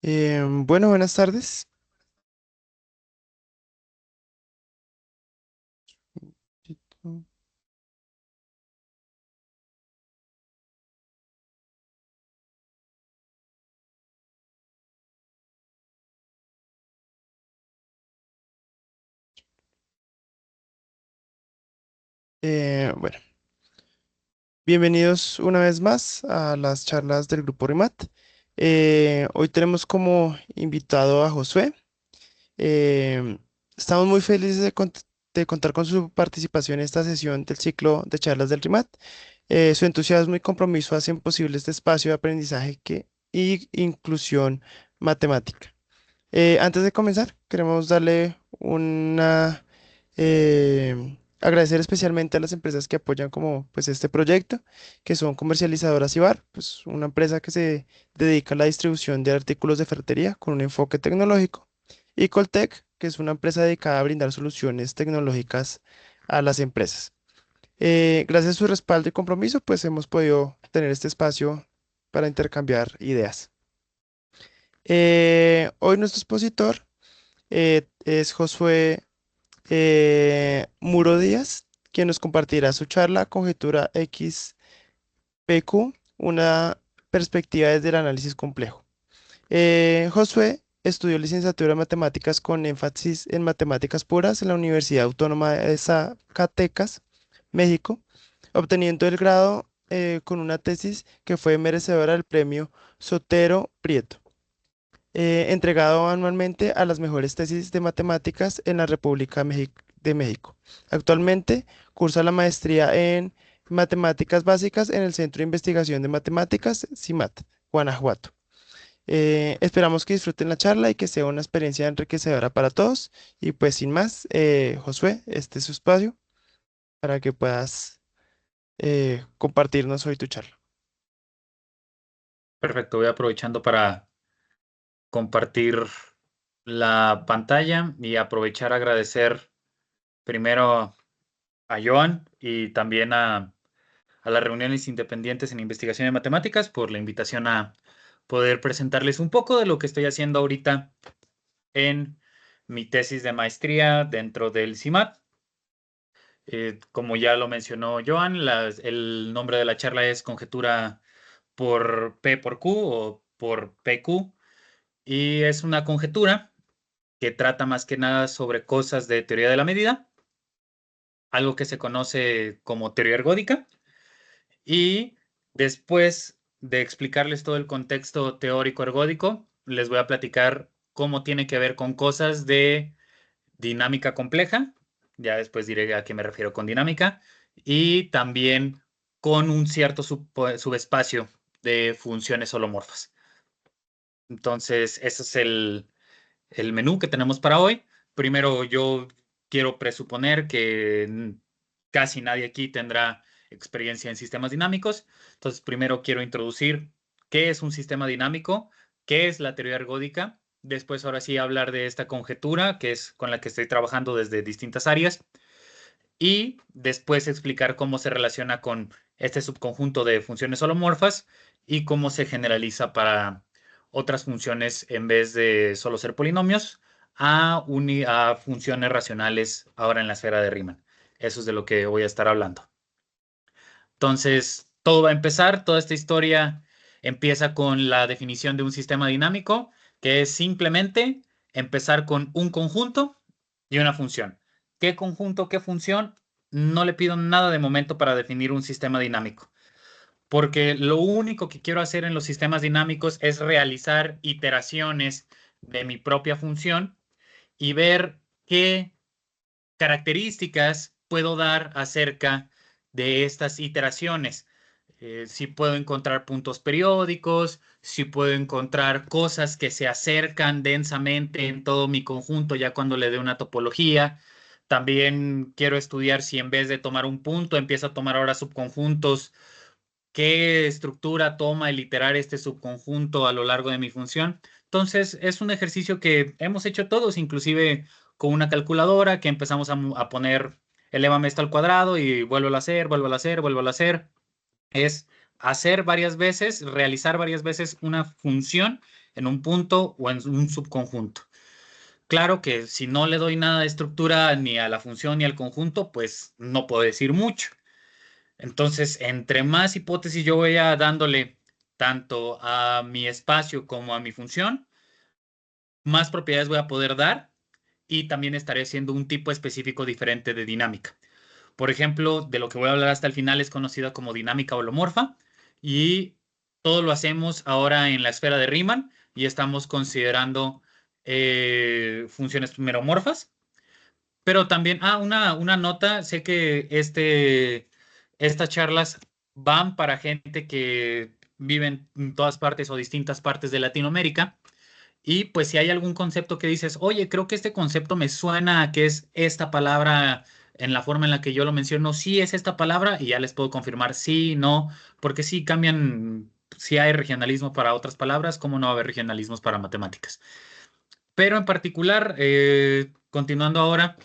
Bueno, buenas tardes. Bueno, bienvenidos una vez más a las charlas del Grupo RIMAT. Hoy tenemos como invitado a Josué. Eh, Estamos muy felices de contar con su participación en esta sesión del ciclo de charlas del RIMAT. Su entusiasmo y compromiso hacen posible este espacio de aprendizaje y inclusión matemática. Antes de comenzar, queremos darle agradecer especialmente a las empresas que apoyan como pues este proyecto, que son Comercializadoras Ibar, pues una empresa que se dedica a la distribución de artículos de ferretería con un enfoque tecnológico, y Coltec, que es una empresa dedicada a brindar soluciones tecnológicas a las empresas. Gracias a su respaldo y compromiso, pues hemos podido tener este espacio para intercambiar ideas. Hoy nuestro expositor es Josué Muro Díaz, quien nos compartirá su charla Conjetura XPQ, una perspectiva desde el análisis complejo. Josué estudió licenciatura en matemáticas con énfasis en matemáticas puras en la Universidad Autónoma de Zacatecas, México, obteniendo el grado con una tesis que fue merecedora del premio Sotero Prieto, entregado anualmente a las mejores tesis de matemáticas en la República de México. Actualmente cursa la maestría en matemáticas básicas en el Centro de Investigación de Matemáticas, CIMAT, Guanajuato. Esperamos que disfruten la charla y que sea una experiencia enriquecedora para todos. Y pues sin más, Josué, este es su espacio para que puedas compartirnos hoy tu charla. Perfecto, voy aprovechando para compartir la pantalla y aprovechar a agradecer primero a Joan y también a las reuniones independientes en investigación de matemáticas por la invitación a poder presentarles un poco de lo que estoy haciendo ahorita en mi tesis de maestría dentro del CIMAT. Como ya lo mencionó Joan, el nombre de la charla es Conjetura por P por Q o por PQ. Y es una conjetura que trata más que nada sobre cosas de teoría de la medida, algo que se conoce como teoría ergódica. Y después de explicarles todo el contexto teórico ergódico, les voy a platicar cómo tiene que ver con cosas de dinámica compleja. Ya después diré a qué me refiero con dinámica. Y también con un cierto subespacio de funciones holomorfas. Entonces, ese es el menú que tenemos para hoy. Primero, yo quiero presuponer que casi nadie aquí tendrá experiencia en sistemas dinámicos. Entonces, primero quiero introducir qué es un sistema dinámico, qué es la teoría ergódica. Después, ahora sí, hablar de esta conjetura, que es con la que estoy trabajando desde distintas áreas. Y después explicar cómo se relaciona con este subconjunto de funciones holomorfas y cómo se generaliza para otras funciones en vez de solo ser polinomios a funciones racionales ahora en la esfera de Riemann. Eso es de lo que voy a estar hablando. Entonces, todo va a empezar, toda esta historia empieza con la definición de un sistema dinámico, que es simplemente empezar con un conjunto y una función. ¿Qué conjunto, qué función? No le pido nada de momento para definir un sistema dinámico, porque lo único que quiero hacer en los sistemas dinámicos es realizar iteraciones de mi propia función y ver qué características puedo dar acerca de estas iteraciones. Si puedo encontrar puntos periódicos, si puedo encontrar cosas que se acercan densamente en todo mi conjunto ya cuando le dé una topología. También quiero estudiar si en vez de tomar un punto, empiezo a tomar ahora subconjuntos, qué estructura toma el iterar este subconjunto a lo largo de mi función. Entonces, es un ejercicio que hemos hecho todos, inclusive con una calculadora que empezamos a poner, elévame esto al cuadrado y vuelvo a hacer, vuelvo a hacer, vuelvo a hacer. Es hacer varias veces, realizar varias veces una función en un punto o en un subconjunto. Claro que si no le doy nada de estructura ni a la función ni al conjunto, pues no puedo decir mucho. Entonces, entre más hipótesis yo vaya dándole tanto a mi espacio como a mi función, más propiedades voy a poder dar y también estaré haciendo un tipo específico diferente de dinámica. Por ejemplo, de lo que voy a hablar hasta el final es conocida como dinámica holomorfa y todo lo hacemos ahora en la esfera de Riemann y estamos considerando funciones meromorfas. Pero también, una nota, sé que estas charlas van para gente que vive en todas partes o distintas partes de Latinoamérica. Y pues si hay algún concepto que dices, oye, creo que este concepto me suena a que es esta palabra en la forma en la que yo lo menciono, sí es esta palabra y ya les puedo confirmar sí, no, porque sí cambian, si hay regionalismo para otras palabras, ¿cómo no va a haber regionalismos para matemáticas? Pero en particular, continuando ahora,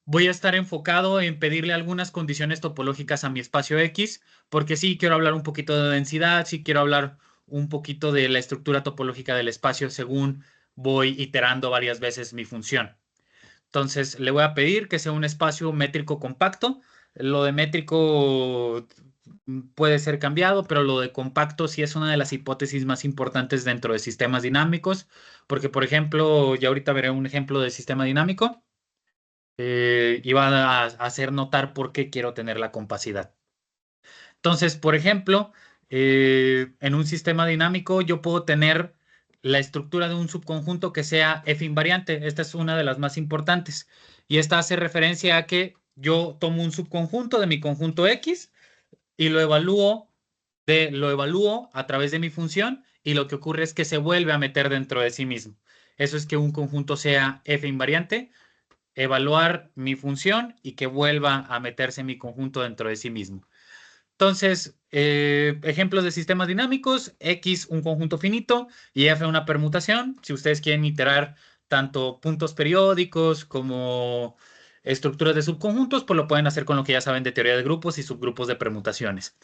voy a estar enfocado en pedirle algunas condiciones topológicas a mi espacio X, porque sí quiero hablar un poquito de densidad, sí quiero hablar un poquito de la estructura topológica del espacio según voy iterando varias veces mi función. Entonces, le voy a pedir que sea un espacio métrico compacto. Lo de métrico puede ser cambiado, pero lo de compacto sí es una de las hipótesis más importantes dentro de sistemas dinámicos, porque, por ejemplo, ya ahorita veré un ejemplo de sistema dinámico y van a hacer notar por qué quiero tener la compacidad. Entonces, por ejemplo, en un sistema dinámico yo puedo tener la estructura de un subconjunto que sea F invariante. Esta es una de las más importantes. Y esta hace referencia a que yo tomo un subconjunto de mi conjunto X y lo evalúo a través de mi función y lo que ocurre es que se vuelve a meter dentro de sí mismo. Eso es que un conjunto sea F invariante, evaluar mi función y que vuelva a meterse mi conjunto dentro de sí mismo. Entonces, ejemplos de sistemas dinámicos, X un conjunto finito y F una permutación. Si ustedes quieren iterar tanto puntos periódicos como estructuras de subconjuntos, pues lo pueden hacer con lo que ya saben de teoría de grupos y subgrupos de permutaciones.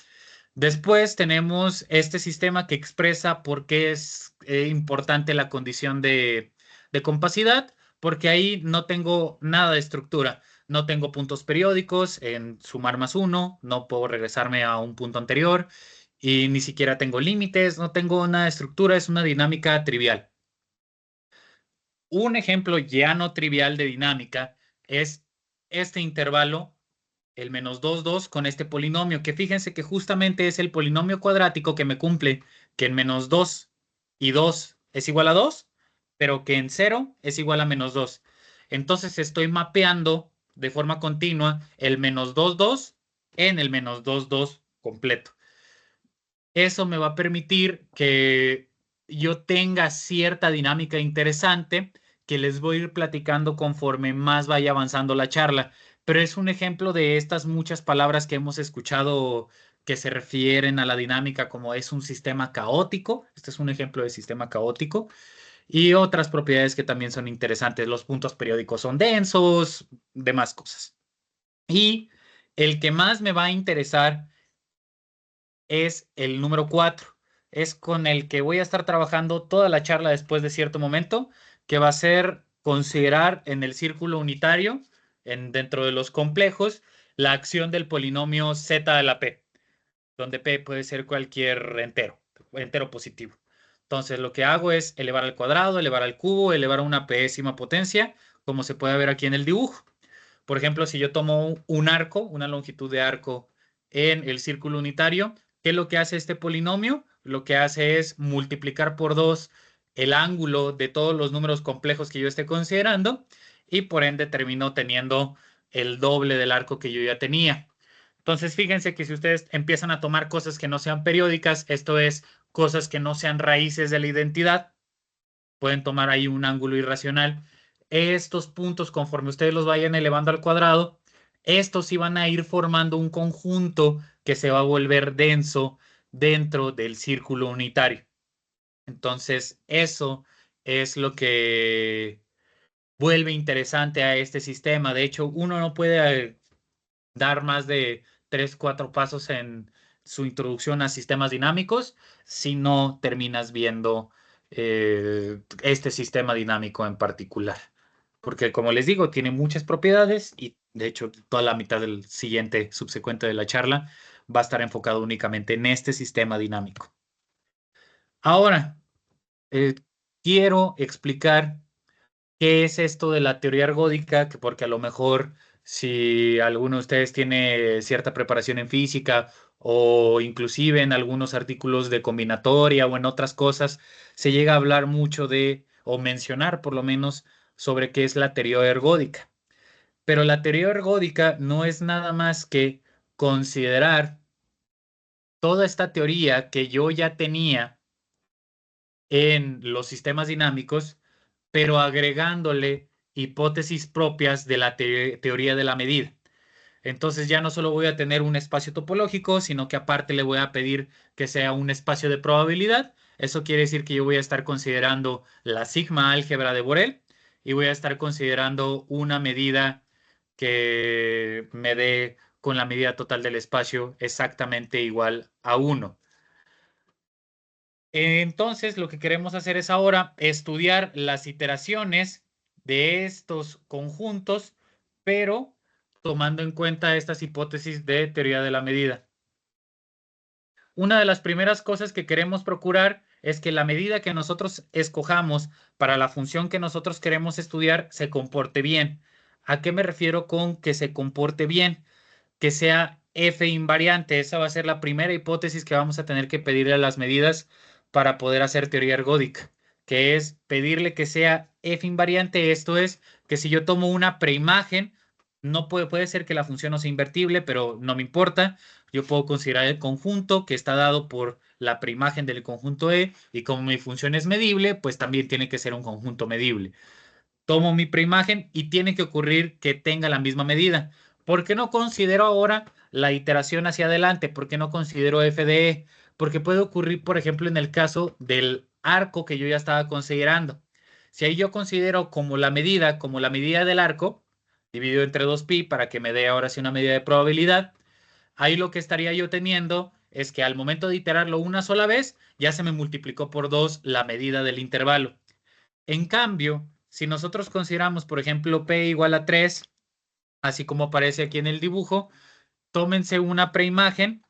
Después tenemos este sistema que expresa por qué es importante la condición de compacidad, porque ahí no tengo nada de estructura. No tengo puntos periódicos en sumar más uno, no puedo regresarme a un punto anterior y ni siquiera tengo límites, no tengo nada de estructura, es una dinámica trivial. Un ejemplo ya no trivial de dinámica es este intervalo, el menos 2 2 con este polinomio, que fíjense que justamente es el polinomio cuadrático que me cumple que en menos 2 y 2 es igual a 2, pero que en 0 es igual a menos 2. Entonces estoy mapeando de forma continua el menos 2 2 en el menos 2 2 completo. Eso me va a permitir que yo tenga cierta dinámica interesante que les voy a ir platicando conforme más vaya avanzando la charla. Pero es un ejemplo de estas muchas palabras que hemos escuchado que se refieren a la dinámica como es un sistema caótico. Este es un ejemplo de sistema caótico. Y otras propiedades que también son interesantes. Los puntos periódicos son densos, demás cosas. Y el que más me va a interesar es el número 4. Es con el que voy a estar trabajando toda la charla después de cierto momento, que va a ser considerar en el círculo unitario, dentro de los complejos, la acción del polinomio z de la p, donde p puede ser cualquier entero positivo. Entonces, lo que hago es elevar al cuadrado, elevar al cubo, elevar a una pésima potencia, como se puede ver aquí en el dibujo. Por ejemplo, si yo tomo un arco, una longitud de arco en el círculo unitario, ¿qué es lo que hace este polinomio? Lo que hace es multiplicar por 2 el ángulo de todos los números complejos que yo esté considerando y por ende termino teniendo el doble del arco que yo ya tenía. Entonces, fíjense que si ustedes empiezan a tomar cosas que no sean periódicas, esto es, cosas que no sean raíces de la identidad, pueden tomar ahí un ángulo irracional. Estos puntos, conforme ustedes los vayan elevando al cuadrado, estos sí van a ir formando un conjunto que se va a volver denso dentro del círculo unitario. Entonces, eso es lo que vuelve interesante a este sistema. De hecho, uno no puede dar más de 3, 4 pasos en su introducción a sistemas dinámicos si no terminas viendo este sistema dinámico en particular. Porque como les digo, tiene muchas propiedades y de hecho toda la mitad del siguiente subsecuente de la charla va a estar enfocado únicamente en este sistema dinámico. Ahora, eh, quiero explicar qué es esto de la teoría ergódica, que porque a lo mejor si alguno de ustedes tiene cierta preparación en física o inclusive en algunos artículos de combinatoria o en otras cosas, se llega a hablar mucho de, o mencionar por lo menos, sobre qué es la teoría ergódica. Pero la teoría ergódica no es nada más que considerar toda esta teoría que yo ya tenía en los sistemas dinámicos, pero agregándole hipótesis propias de la teoría de la medida. Entonces ya no solo voy a tener un espacio topológico, sino que aparte le voy a pedir que sea un espacio de probabilidad. Eso quiere decir que yo voy a estar considerando la sigma álgebra de Borel y voy a estar considerando una medida que me dé con la medida total del espacio exactamente igual a 1. Entonces, lo que queremos hacer es ahora estudiar las iteraciones de estos conjuntos, pero tomando en cuenta estas hipótesis de teoría de la medida. Una de las primeras cosas que queremos procurar es que la medida que nosotros escojamos para la función que nosotros queremos estudiar se comporte bien. ¿A qué me refiero con que se comporte bien? Que sea f invariante. Esa va a ser la primera hipótesis que vamos a tener que pedirle a las medidas para poder hacer teoría ergódica, que es pedirle que sea f invariante. Esto es que si yo tomo una preimagen, no puede ser que la función no sea invertible, pero no me importa. Yo puedo considerar el conjunto que está dado por la preimagen del conjunto E y como mi función es medible, pues también tiene que ser un conjunto medible. Tomo mi preimagen y tiene que ocurrir que tenga la misma medida. ¿Por qué no considero ahora la iteración hacia adelante? ¿Por qué no considero f de e? Porque puede ocurrir, por ejemplo, en el caso del arco que yo ya estaba considerando. Si ahí yo considero como la medida del arco, dividido entre 2pi para que me dé ahora sí una medida de probabilidad, ahí lo que estaría yo teniendo es que al momento de iterarlo una sola vez, ya se me multiplicó por 2 la medida del intervalo. En cambio, si nosotros consideramos, por ejemplo, p igual a 3, así como aparece aquí en el dibujo, tómense una preimagen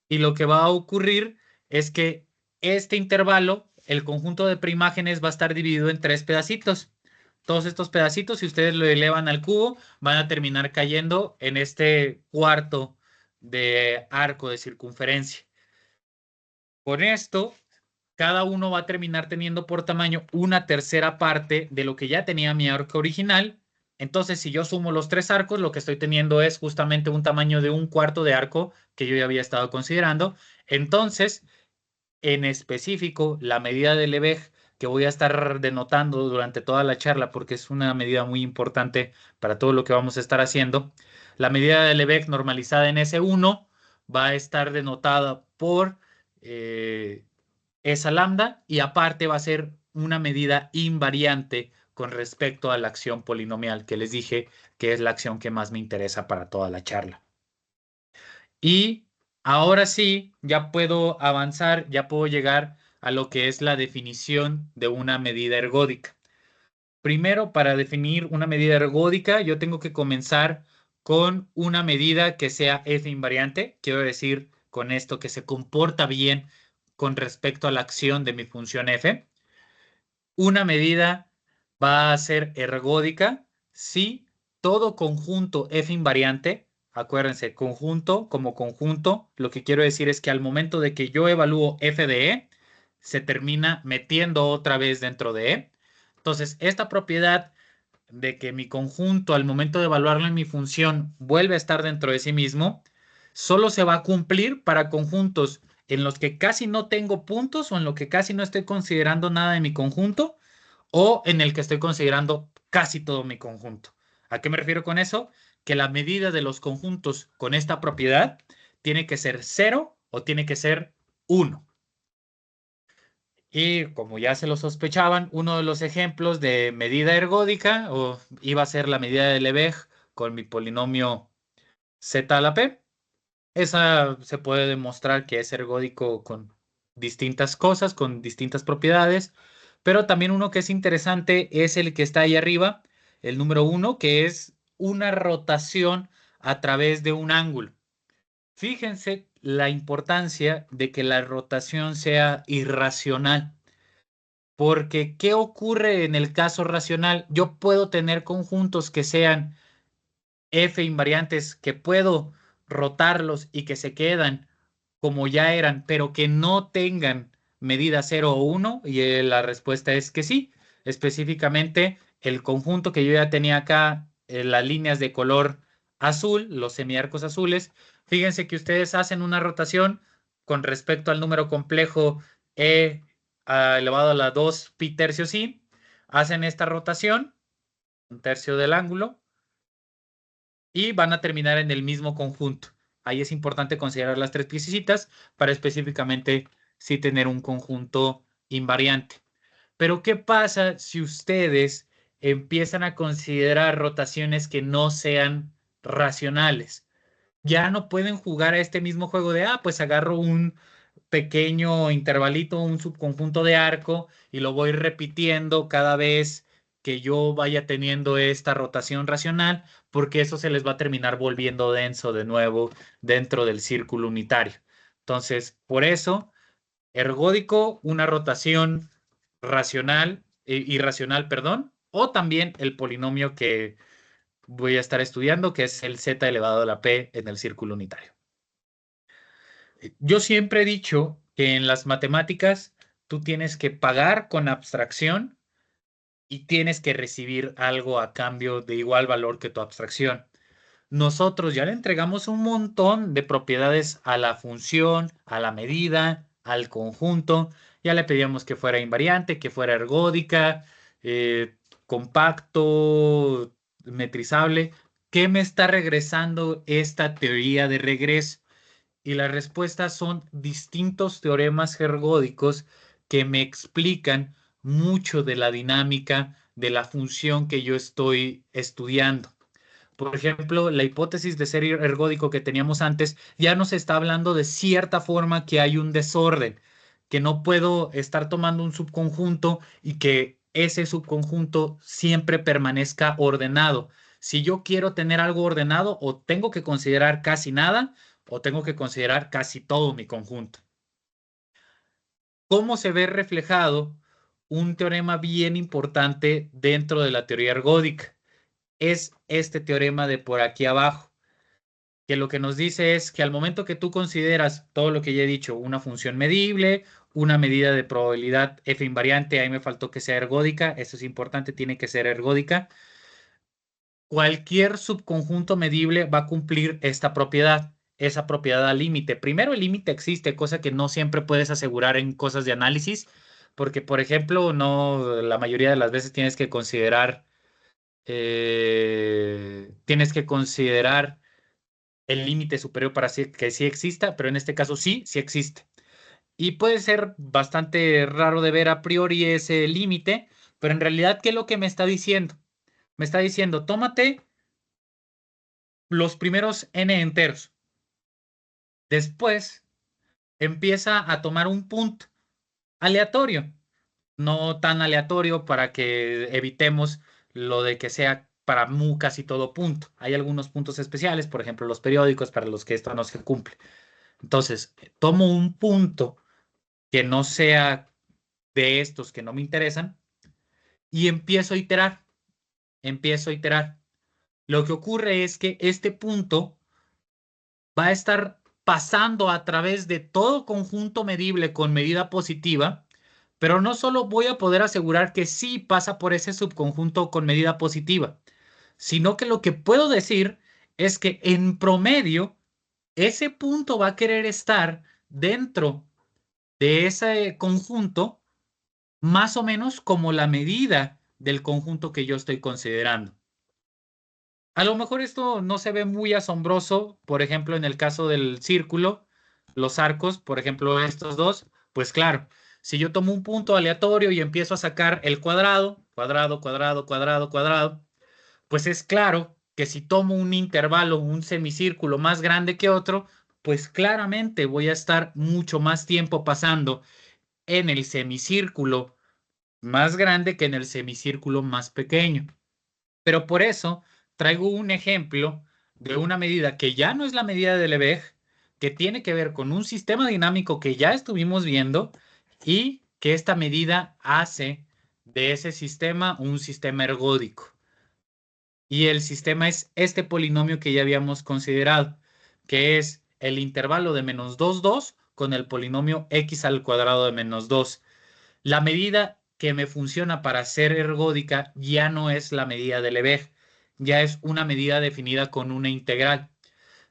y lo que va a ocurrir es que este intervalo, el conjunto de preimágenes va a estar dividido en 3 pedacitos. Todos estos pedacitos, si ustedes lo elevan al cubo, van a terminar cayendo en este cuarto de arco de circunferencia. Con esto, cada uno va a terminar teniendo por tamaño una tercera parte de lo que ya tenía mi arco original. Entonces, si yo sumo los 3 arcos, lo que estoy teniendo es justamente un tamaño de un cuarto de arco que yo ya había estado considerando. Entonces, en específico, la medida de Lebesgue que voy a estar denotando durante toda la charla, porque es una medida muy importante para todo lo que vamos a estar haciendo, la medida de Lebesgue normalizada en S1 va a estar denotada por eh, esa lambda y aparte va a ser una medida invariante con respecto a la acción polinomial que les dije que es la acción que más me interesa para toda la charla. Y ahora sí, ya puedo avanzar, ya puedo llegar a lo que es la definición de una medida ergódica. Primero, para definir una medida ergódica, yo tengo que comenzar con una medida que sea f invariante. Quiero decir con esto que se comporta bien con respecto a la acción de mi función f. Una medida va a ser ergódica si todo conjunto f invariante, acuérdense, conjunto como conjunto, lo que quiero decir es que al momento de que yo evalúo f de e, se termina metiendo otra vez dentro de e. Entonces, esta propiedad de que mi conjunto al momento de evaluarlo en mi función vuelve a estar dentro de sí mismo, solo se va a cumplir para conjuntos en los que casi no tengo puntos o en los que casi no estoy considerando nada de mi conjunto o en el que estoy considerando casi todo mi conjunto. ¿A qué me refiero con eso? Que la medida de los conjuntos con esta propiedad tiene que ser 0 o tiene que ser 1. Y como ya se lo sospechaban, uno de los ejemplos de medida ergódica iba a ser la medida de Lebesgue con mi polinomio z a la p. Esa se puede demostrar que es ergódico con distintas cosas, con distintas propiedades. Pero también uno que es interesante es el que está ahí arriba, el número 1, que es una rotación a través de un ángulo. Fíjense la importancia de que la rotación sea irracional, porque ¿qué ocurre en el caso racional? Yo puedo tener conjuntos que sean F invariantes, que puedo rotarlos y que se quedan como ya eran, pero que no tengan medida 0 o 1, y la respuesta es que sí. Específicamente, el conjunto que yo ya tenía acá, las líneas de color azul, los semiarcos azules, fíjense que ustedes hacen una rotación con respecto al número complejo elevado a la 2 pi tercios i, hacen esta rotación, un tercio del ángulo, y van a terminar en el mismo conjunto. Ahí es importante considerar las tres piececitas para específicamente sí tener un conjunto invariante. Pero ¿qué pasa si ustedes empiezan a considerar rotaciones que no sean racionales? Ya no pueden jugar a este mismo juego de, pues agarro un pequeño intervalito, un subconjunto de arco, y lo voy repitiendo cada vez que yo vaya teniendo esta rotación racional, porque eso se les va a terminar volviendo denso de nuevo dentro del círculo unitario. Entonces, por eso, ergódico, una rotación racional, irracional, perdón, o también el polinomio que voy a estar estudiando, que es el z elevado a la p en el círculo unitario. Yo siempre he dicho que en las matemáticas tú tienes que pagar con abstracción y tienes que recibir algo a cambio de igual valor que tu abstracción. Nosotros ya le entregamos un montón de propiedades a la función, a la medida, al conjunto. Ya le pedíamos que fuera invariante, que fuera ergódica, compacto, metrizable. ¿Qué me está regresando esta teoría de regreso? Y las respuestas son distintos teoremas ergódicos que me explican mucho de la dinámica de la función que yo estoy estudiando. Por ejemplo, la hipótesis de ser ergódico que teníamos antes ya nos está hablando de cierta forma que hay un desorden, que no puedo estar tomando un subconjunto y que ese subconjunto siempre permanezca ordenado. Si yo quiero tener algo ordenado, o tengo que considerar casi nada, o tengo que considerar casi todo mi conjunto. ¿Cómo se ve reflejado un teorema bien importante dentro de la teoría ergódica? Es este teorema de por aquí abajo, que lo que nos dice es que al momento que tú consideras todo lo que ya he dicho, una función medible, una medida de probabilidad f invariante, ahí me faltó que sea ergódica, eso es importante, tiene que ser ergódica, cualquier subconjunto medible va a cumplir esta propiedad, esa propiedad al límite. Primero, el límite existe, cosa que no siempre puedes asegurar en cosas de análisis, porque, por ejemplo, no, la mayoría de las veces tienes que considerar el límite superior para que sí exista, pero en este caso sí, sí existe. Y puede ser bastante raro de ver a priori ese límite, pero en realidad, ¿qué es lo que me está diciendo? Me está diciendo, tómate los primeros n enteros. Después empieza a tomar un punto aleatorio, no tan aleatorio para que evitemos lo de que sea para mu casi todo punto. Hay algunos puntos especiales, por ejemplo, los periódicos para los que esto no se cumple. Entonces, tomo un punto que no sea de estos que no me interesan y empiezo a iterar, empiezo a iterar. Lo que ocurre es que este punto va a estar pasando a través de todo conjunto medible con medida positiva, pero no solo voy a poder asegurar que sí pasa por ese subconjunto con medida positiva, sino que lo que puedo decir es que en promedio ese punto va a querer estar dentro de ese conjunto más o menos como la medida del conjunto que yo estoy considerando. A lo mejor esto no se ve muy asombroso, por ejemplo, en el caso del círculo, los arcos, por ejemplo, estos dos, pues claro, si yo tomo un punto aleatorio y empiezo a sacar el cuadrado, cuadrado, cuadrado, cuadrado, cuadrado, pues es claro que si tomo un intervalo, un semicírculo más grande que otro, pues claramente voy a estar mucho más tiempo pasando en el semicírculo más grande que en el semicírculo más pequeño. Pero por eso traigo un ejemplo de una medida que ya no es la medida de Lebesgue, que tiene que ver con un sistema dinámico que ya estuvimos viendo y que esta medida hace de ese sistema un sistema ergódico. Y el sistema es este polinomio que ya habíamos considerado, que es el intervalo de -2, 2 con el polinomio x al cuadrado de -2. La medida que me funciona para ser ergódica ya no es la medida de Lebesgue, ya es una medida definida con una integral.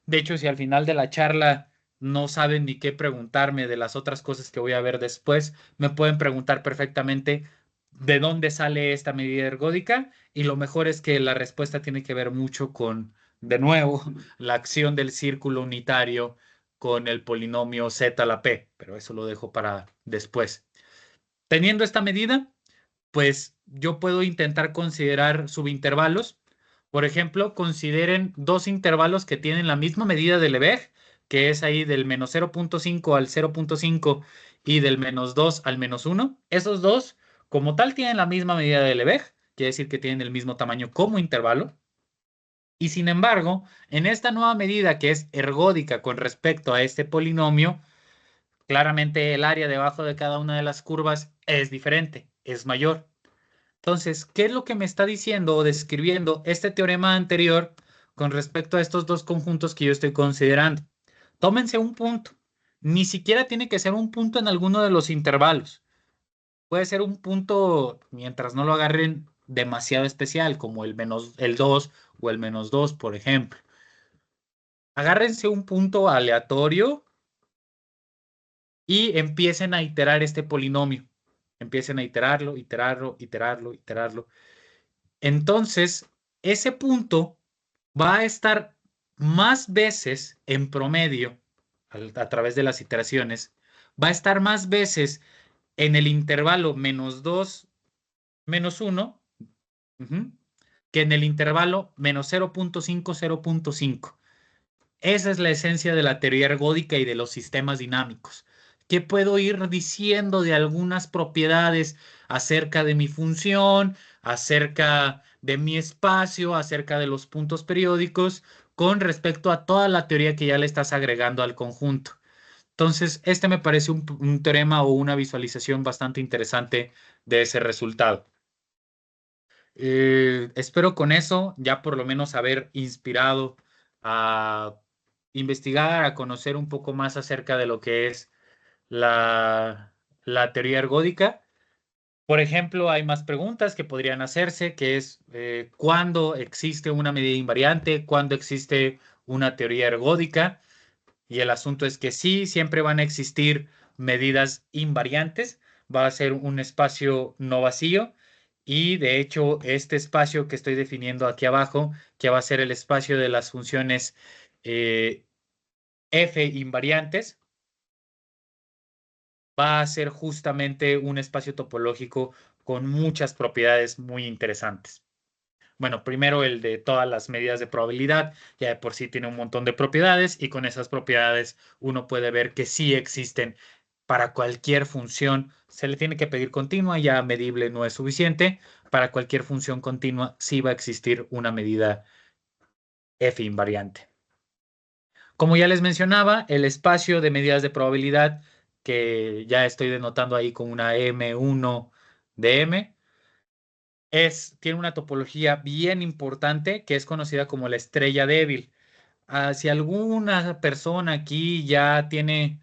De hecho, si al final de la charla no saben ni qué preguntarme de las otras cosas que voy a ver después, me pueden preguntar perfectamente de dónde sale esta medida ergódica, y lo mejor es que la respuesta tiene que ver mucho con, de nuevo, la acción del círculo unitario con el polinomio z a la p, pero eso lo dejo para después. Teniendo esta medida, pues yo puedo intentar considerar subintervalos. Por ejemplo, consideren dos intervalos que tienen la misma medida de Lebesgue, que es ahí del -0.5 al 0.5 y del -2 al -1. Esos dos, como tal, tienen la misma medida de Lebesgue, quiere decir que tienen el mismo tamaño como intervalo. Y sin embargo, en esta nueva medida que es ergódica con respecto a este polinomio, claramente el área debajo de cada una de las curvas es diferente, es mayor. Entonces, ¿qué es lo que me está diciendo o describiendo este teorema anterior con respecto a estos dos conjuntos que yo estoy considerando? Tómense un punto. Ni siquiera tiene que ser un punto en alguno de los intervalos. Puede ser un punto mientras no lo agarren demasiado especial, como el 2 o el -2, por ejemplo. Agárrense un punto aleatorio y empiecen a iterar este polinomio. Empiecen a iterarlo, iterarlo, iterarlo, iterarlo. Entonces, ese punto va a estar más veces en promedio, a través de las iteraciones, va a estar más veces en el intervalo -2, -1, ujú, que en el intervalo -0.5, 0.5. Esa es la esencia de la teoría ergódica y de los sistemas dinámicos. ¿Qué puedo ir diciendo de algunas propiedades acerca de mi función, acerca de mi espacio, acerca de los puntos periódicos, con respecto a toda la teoría que ya le estás agregando al conjunto? Entonces, este me parece un teorema o una visualización bastante interesante de ese resultado. Espero con eso ya por lo menos haber inspirado a investigar, a conocer un poco más acerca de lo que es la teoría ergódica. Por ejemplo, hay más preguntas que podrían hacerse, que es ¿cuándo existe una medida invariante? ¿Cuándo existe una teoría ergódica? Y el asunto es que sí, siempre van a existir medidas invariantes, va a ser un espacio no vacío, y de hecho este espacio que estoy definiendo aquí abajo, que va a ser el espacio de las funciones eh, f invariantes, va a ser justamente un espacio topológico con muchas propiedades muy interesantes. Bueno, primero el de todas las medidas de probabilidad, ya de por sí tiene un montón de propiedades, y con esas propiedades uno puede ver que sí existen para cualquier función. Se le tiene que pedir continua, ya medible no es suficiente. Para cualquier función continua sí va a existir una medida f invariante. Como ya les mencionaba, el espacio de medidas de probabilidad, que ya estoy denotando ahí con una M1 de M, tiene una topología bien importante que es conocida como la estrella débil. Si alguna persona aquí ya tiene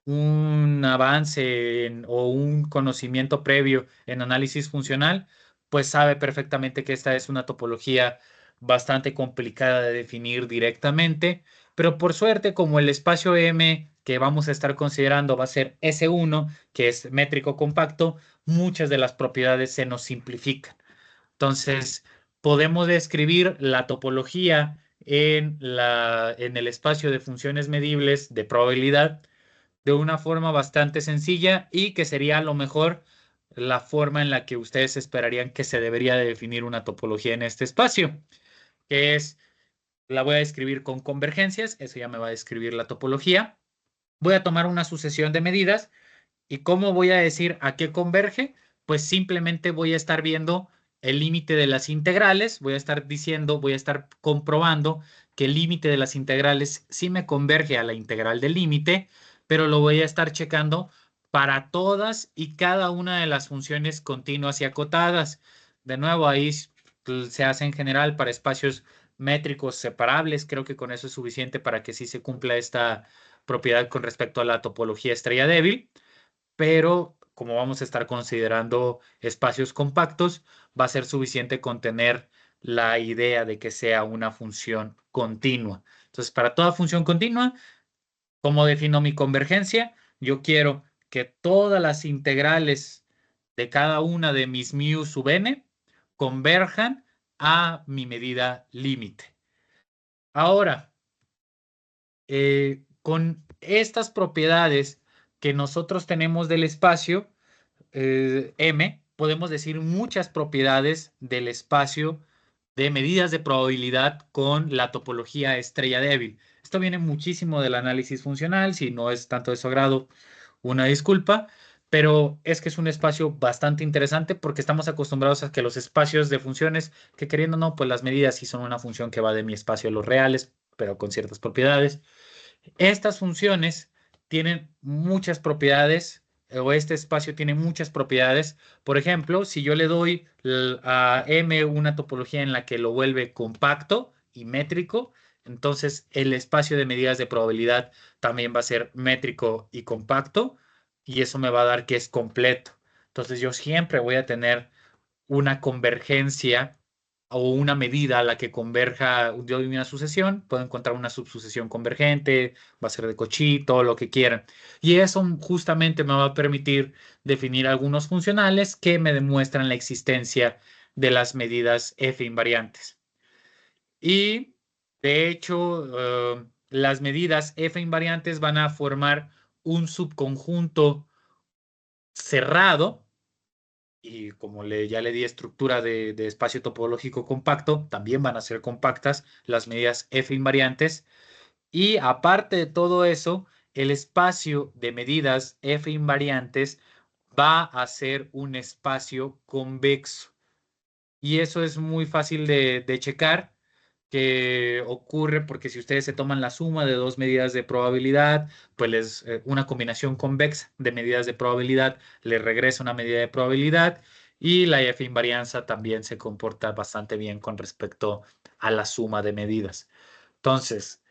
un avance o un conocimiento previo en análisis funcional, pues sabe perfectamente que esta es una topología bastante complicada de definir directamente, pero por suerte, como el espacio M que vamos a estar considerando va a ser S1, que es métrico compacto, muchas de las propiedades se nos simplifican. Entonces, podemos describir la topología en el espacio de funciones medibles de probabilidad de una forma bastante sencilla, y que sería a lo mejor la forma en la que ustedes esperarían que se debería de definir una topología en este espacio, que es, la voy a describir con convergencias, eso ya me va a describir la topología. Voy a tomar una sucesión de medidas, ¿y cómo voy a decir a qué converge? pues simplemente voy a estar viendo el límite de las integrales, voy a estar diciendo, voy a estar comprobando que el límite de las integrales sí me converge a la integral del límite, pero lo voy a estar checando para todas y cada una de las funciones continuas y acotadas. De nuevo, ahí se hace en general para espacios métricos separables. Creo que con eso es suficiente para que sí se cumpla esta propiedad con respecto a la topología estrella débil, pero como vamos a estar considerando espacios compactos, va a ser suficiente con tener la idea de que sea una función continua. Entonces, para toda función continua, ¿cómo defino mi convergencia? Yo quiero que todas las integrales de cada una de mis mu sub n converjan a mi medida límite. Ahora, con estas propiedades que nosotros tenemos del espacio, M, podemos decir muchas propiedades del espacio de medidas de probabilidad con la topología estrella débil. Esto viene muchísimo del análisis funcional, si no es tanto de su agrado, una disculpa, pero es que es un espacio bastante interesante porque estamos acostumbrados a que los espacios de funciones, que queriendo o no, pues las medidas sí son una función que va de mi espacio a los reales, pero con ciertas propiedades. Estas funciones tienen muchas propiedades, o este espacio tiene muchas propiedades. Por ejemplo, si yo le doy a M una topología en la que lo vuelve compacto y métrico, entonces el espacio de medidas de probabilidad también va a ser métrico y compacto, y eso me va a dar que es completo. Entonces yo siempre voy a tener una convergencia o una medida a la que converja yo y una sucesión, puedo encontrar una subsucesión convergente, va a ser de Cauchy, todo lo que quieran. Y eso justamente me va a permitir definir algunos funcionales que me demuestran la existencia de las medidas f invariantes. Y de hecho, las medidas f invariantes van a formar un subconjunto cerrado y como ya le di estructura de espacio topológico compacto, también van a ser compactas las medidas f invariantes. Y aparte de todo eso, el espacio de medidas f invariantes va a ser un espacio convexo. Y eso es muy fácil de checar, que ocurre porque si ustedes se toman la suma de dos medidas de probabilidad, pues una combinación convexa de medidas de probabilidad les regresa una medida de probabilidad, y la F invarianza también se comporta bastante bien con respecto a la suma de medidas. Entonces,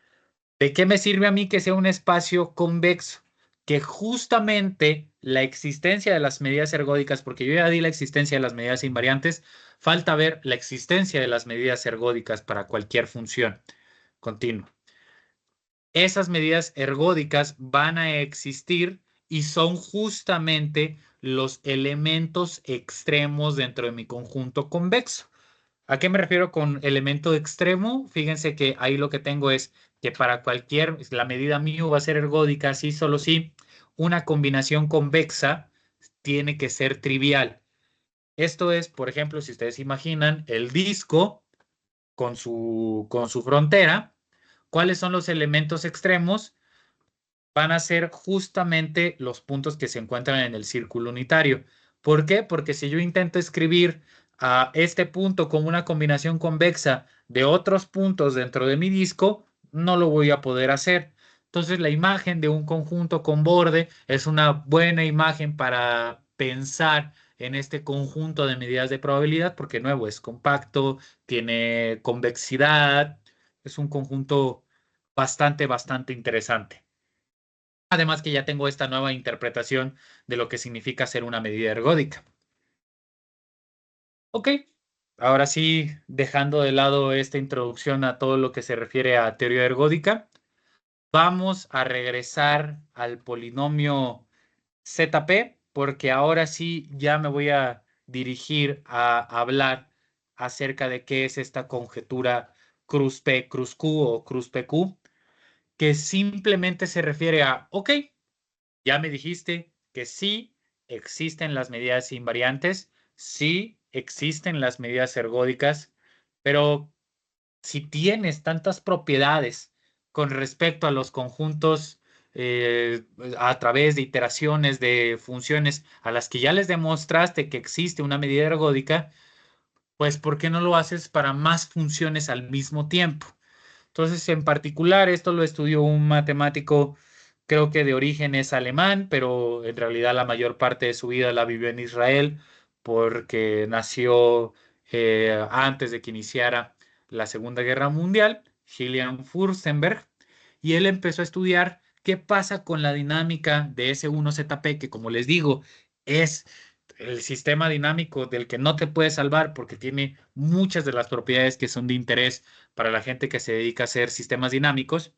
¿de qué me sirve a mí que sea un espacio convexo? Que justamente la existencia de las medidas ergódicas, porque yo ya di la existencia de las medidas invariantes, falta ver la existencia de las medidas ergódicas para cualquier función continua. Esas medidas ergódicas van a existir y son justamente los elementos extremos dentro de mi conjunto convexo. ¿A qué me refiero con elemento extremo? Fíjense que ahí lo que tengo es que para la medida mu va a ser ergódica, sí, solo si una combinación convexa tiene que ser trivial. Esto es, por ejemplo, si ustedes imaginan el disco con su frontera, ¿cuáles son los elementos extremos? Van a ser justamente los puntos que se encuentran en el círculo unitario. ¿Por qué? Porque si yo intento escribir a este punto como una combinación convexa de otros puntos dentro de mi disco, no lo voy a poder hacer. Entonces, la imagen de un conjunto con borde es una buena imagen para pensar en este conjunto de medidas de probabilidad, porque nuevo es compacto, tiene convexidad, es un conjunto bastante, bastante interesante. Además que ya tengo esta nueva interpretación de lo que significa ser una medida ergódica. Ok, ahora sí, dejando de lado esta introducción a todo lo que se refiere a teoría ergódica, vamos a regresar al polinomio ZP, porque ahora sí ya me voy a dirigir a hablar acerca de qué es esta conjetura cruz P, cruz Q o cruz PQ, que simplemente se refiere a, ok, ya me dijiste que sí existen las medidas invariantes, sí existen las medidas ergódicas, pero si tienes tantas propiedades con respecto a los conjuntos a través de iteraciones de funciones a las que ya les demostraste que existe una medida ergódica, pues ¿por qué no lo haces para más funciones al mismo tiempo? Entonces, en particular, esto lo estudió un matemático, creo que de origen es alemán, pero en realidad la mayor parte de su vida la vivió en Israel porque nació antes de que iniciara la Segunda Guerra Mundial, Julian Furstenberg, y él empezó a estudiar qué pasa con la dinámica de S1ZP, que como les digo, es el sistema dinámico del que no te puedes salvar porque tiene muchas de las propiedades que son de interés para la gente que se dedica a hacer sistemas dinámicos.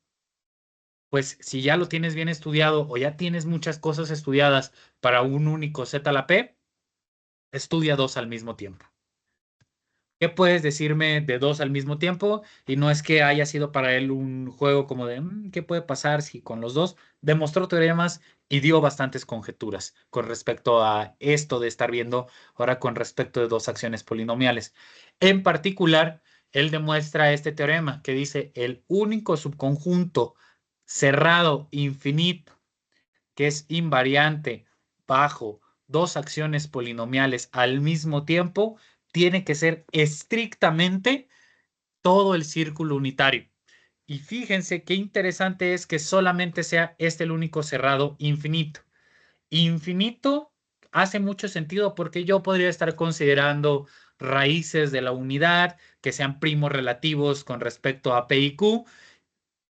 Pues si ya lo tienes bien estudiado o ya tienes muchas cosas estudiadas para un único Z a la P, estudia dos al mismo tiempo. ¿Qué puedes decirme de dos al mismo tiempo? Y no es que haya sido para él un juego como de ¿qué puede pasar si con los dos? Demostró teoremas y dio bastantes conjeturas con respecto a esto de estar viendo ahora con respecto de dos acciones polinomiales. En particular, él demuestra este teorema que dice el único subconjunto cerrado infinito que es invariante bajo dos acciones polinomiales al mismo tiempo, tiene que ser estrictamente todo el círculo unitario. Y fíjense qué interesante es que solamente sea este el único cerrado infinito. Infinito hace mucho sentido porque yo podría estar considerando raíces de la unidad que sean primos relativos con respecto a P y Q,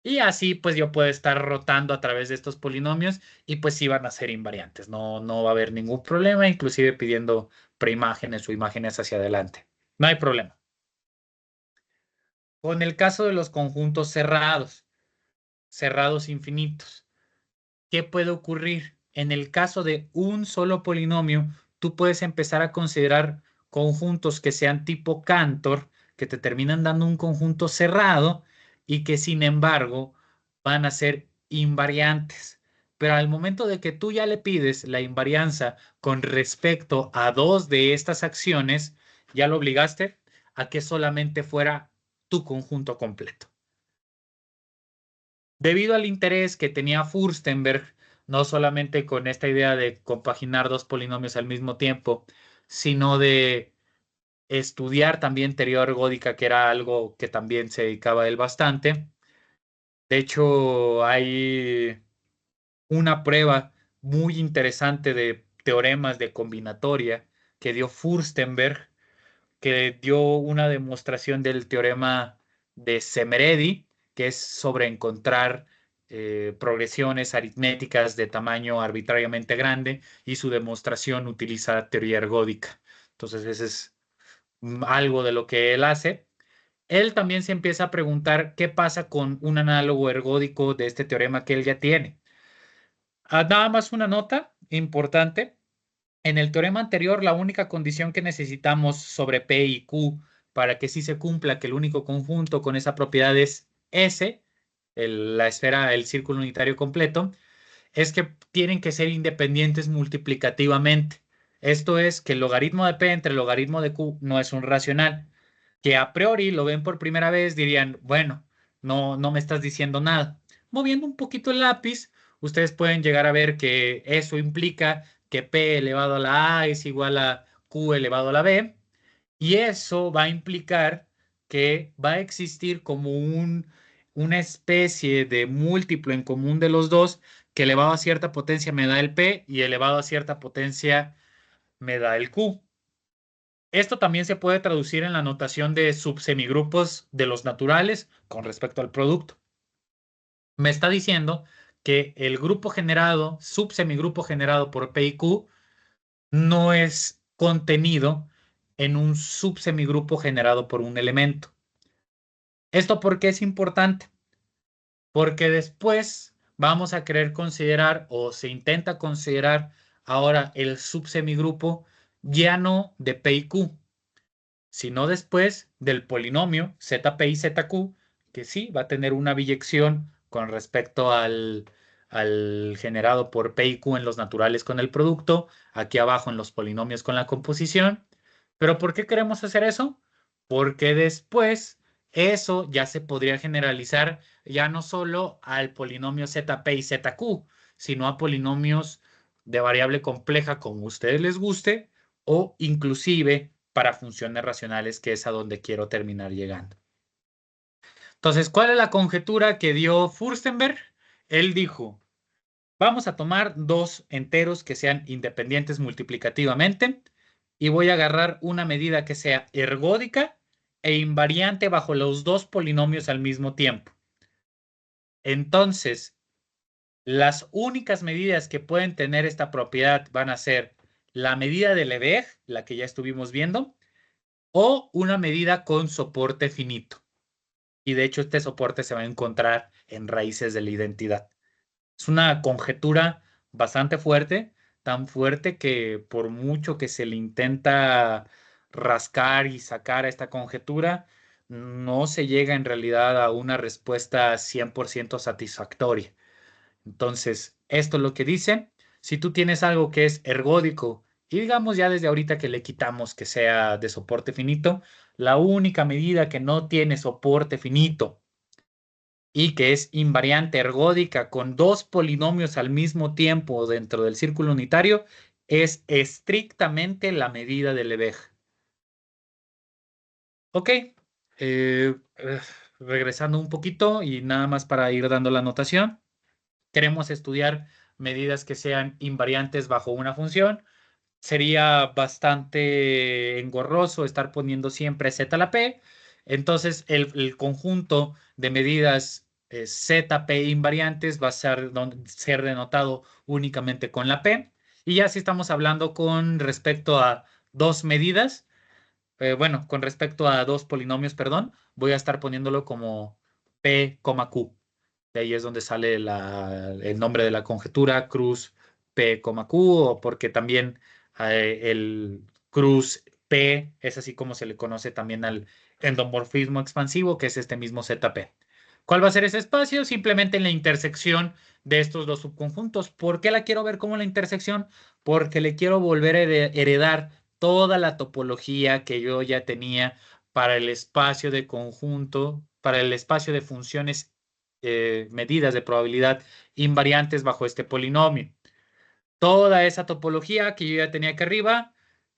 y así pues yo puedo estar rotando a través de estos polinomios y pues sí van a ser invariantes, no va a haber ningún problema, inclusive pidiendo preimágenes o imágenes hacia adelante. No hay problema. Con el caso de los conjuntos cerrados, cerrados infinitos, ¿qué puede ocurrir? En el caso de un solo polinomio, tú puedes empezar a considerar conjuntos que sean tipo Cantor, que te terminan dando un conjunto cerrado y que sin embargo van a ser invariantes. Pero al momento de que tú ya le pides la invarianza con respecto a dos de estas acciones, ya lo obligaste a que solamente fuera tu conjunto completo. Debido al interés que tenía Furstenberg, no solamente con esta idea de compaginar dos polinomios al mismo tiempo, sino de estudiar también teoría ergódica, que era algo que también se dedicaba a él bastante. De hecho, hay una prueba muy interesante de teoremas de combinatoria que dio Furstenberg, que dio una demostración del teorema de Semeredi, que es sobre encontrar progresiones aritméticas de tamaño arbitrariamente grande, y su demostración utiliza teoría ergódica. Entonces, ese es algo de lo que él hace. Él también se empieza a preguntar qué pasa con un análogo ergódico de este teorema que él ya tiene. Nada más una nota importante. En el teorema anterior, la única condición que necesitamos sobre P y Q para que sí se cumpla que el único conjunto con esa propiedad es S, la esfera, el círculo unitario completo, es que tienen que ser independientes multiplicativamente. Esto es que el logaritmo de P entre el logaritmo de Q no es un racional, que a priori lo ven por primera vez, dirían, bueno, no me estás diciendo nada. Moviendo un poquito el lápiz, ustedes pueden llegar a ver que eso implica que P elevado a la A es igual a Q elevado a la B, y eso va a implicar que va a existir como una especie de múltiplo en común de los dos, que elevado a cierta potencia me da el P y elevado a cierta potencia me da el Q. Esto también se puede traducir en la notación de subsemigrupos de los naturales con respecto al producto. Me está diciendo que el grupo generado, subsemigrupo generado por P y Q, no es contenido en un subsemigrupo generado por un elemento. ¿Esto por qué es importante? Porque después vamos a querer considerar o se intenta considerar ahora el subsemigrupo ya no de P y Q, sino después del polinomio ZP y ZQ, que sí va a tener una biyección con respecto al generado por P y Q en los naturales con el producto, aquí abajo en los polinomios con la composición. ¿Pero por qué queremos hacer eso? Porque después Eso ya se podría generalizar ya no solo al polinomio ZP y ZQ, sino a polinomios de variable compleja como a ustedes les guste, o inclusive para funciones racionales, que es a donde quiero terminar llegando. Entonces, ¿cuál es la conjetura que dio Furstenberg? Él dijo, vamos a tomar dos enteros que sean independientes multiplicativamente y voy a agarrar una medida que sea ergódica e invariante bajo los dos polinomios al mismo tiempo. Entonces, las únicas medidas que pueden tener esta propiedad van a ser la medida de Lebesgue, la que ya estuvimos viendo, o una medida con soporte finito. Y de hecho, este soporte se va a encontrar en raíces de la identidad. Es una conjetura bastante fuerte, tan fuerte que por mucho que se le intenta rascar y sacar a esta conjetura, no se llega en realidad a una respuesta 100% satisfactoria. Entonces, esto es lo que dice. Si tú tienes algo que es ergódico y digamos ya desde ahorita que le quitamos que sea de soporte finito, la única medida que no tiene soporte finito y que es invariante ergódica con dos polinomios al mismo tiempo dentro del círculo unitario, es estrictamente la medida de Lebesgue. Ok, regresando un poquito y nada más para ir dando la notación, queremos estudiar medidas que sean invariantes bajo una función. Sería bastante engorroso estar poniendo siempre z a la p. Entonces, el conjunto de medidas zp invariantes va a ser denotado únicamente con la p. Y ya si estamos hablando con respecto a dos medidas, bueno, con respecto a dos polinomios, perdón, voy a estar poniéndolo como p, q. De ahí es donde sale el nombre de la conjetura, cruz P, Q, o porque también el cruz P es así como se le conoce también al endomorfismo expansivo, que es este mismo ZP. ¿Cuál va a ser ese espacio? Simplemente en la intersección de estos dos subconjuntos. ¿Por qué la quiero ver como la intersección? Porque le quiero volver a heredar toda la topología que yo ya tenía para el espacio de conjunto, para el espacio de funciones medidas de probabilidad invariantes bajo este polinomio. Toda esa topología que yo ya tenía aquí arriba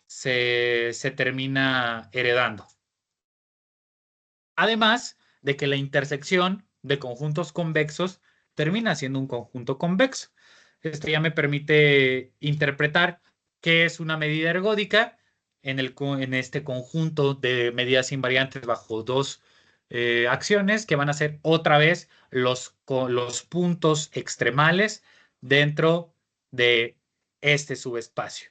se termina heredando. Además de que la intersección de conjuntos convexos termina siendo un conjunto convexo. Esto ya me permite interpretar qué es una medida ergódica en este conjunto de medidas invariantes bajo dos acciones que van a ser otra vez los puntos extremales dentro de este subespacio.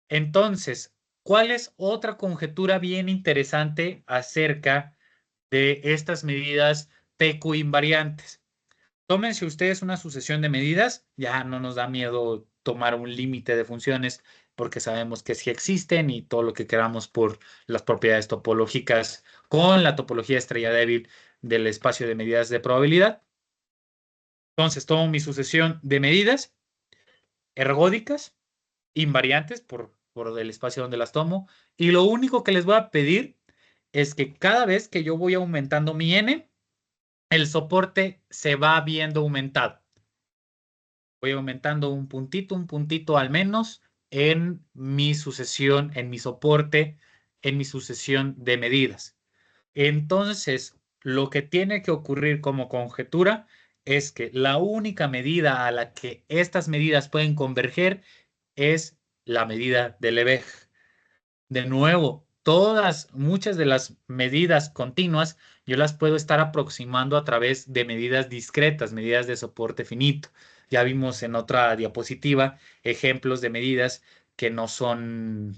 Entonces, ¿cuál es otra conjetura bien interesante acerca de estas medidas PQ invariantes? Tómense ustedes una sucesión de medidas, ya no nos da miedo tomar un límite de funciones porque sabemos que sí existen y todo lo que queramos por las propiedades topológicas con la topología estrella débil del espacio de medidas de probabilidad. Entonces, tomo mi sucesión de medidas ergódicas, invariantes por el espacio donde las tomo, y lo único que les voy a pedir es que cada vez que yo voy aumentando mi n, el soporte se va viendo aumentado. Voy aumentando un puntito al menos en mi sucesión, en mi soporte, en mi sucesión de medidas. Entonces, lo que tiene que ocurrir como conjetura es que la única medida a la que estas medidas pueden converger es la medida de Lebesgue. De nuevo, muchas de las medidas continuas, yo las puedo estar aproximando a través de medidas discretas, medidas de soporte finito. Ya vimos en otra diapositiva ejemplos de medidas que no son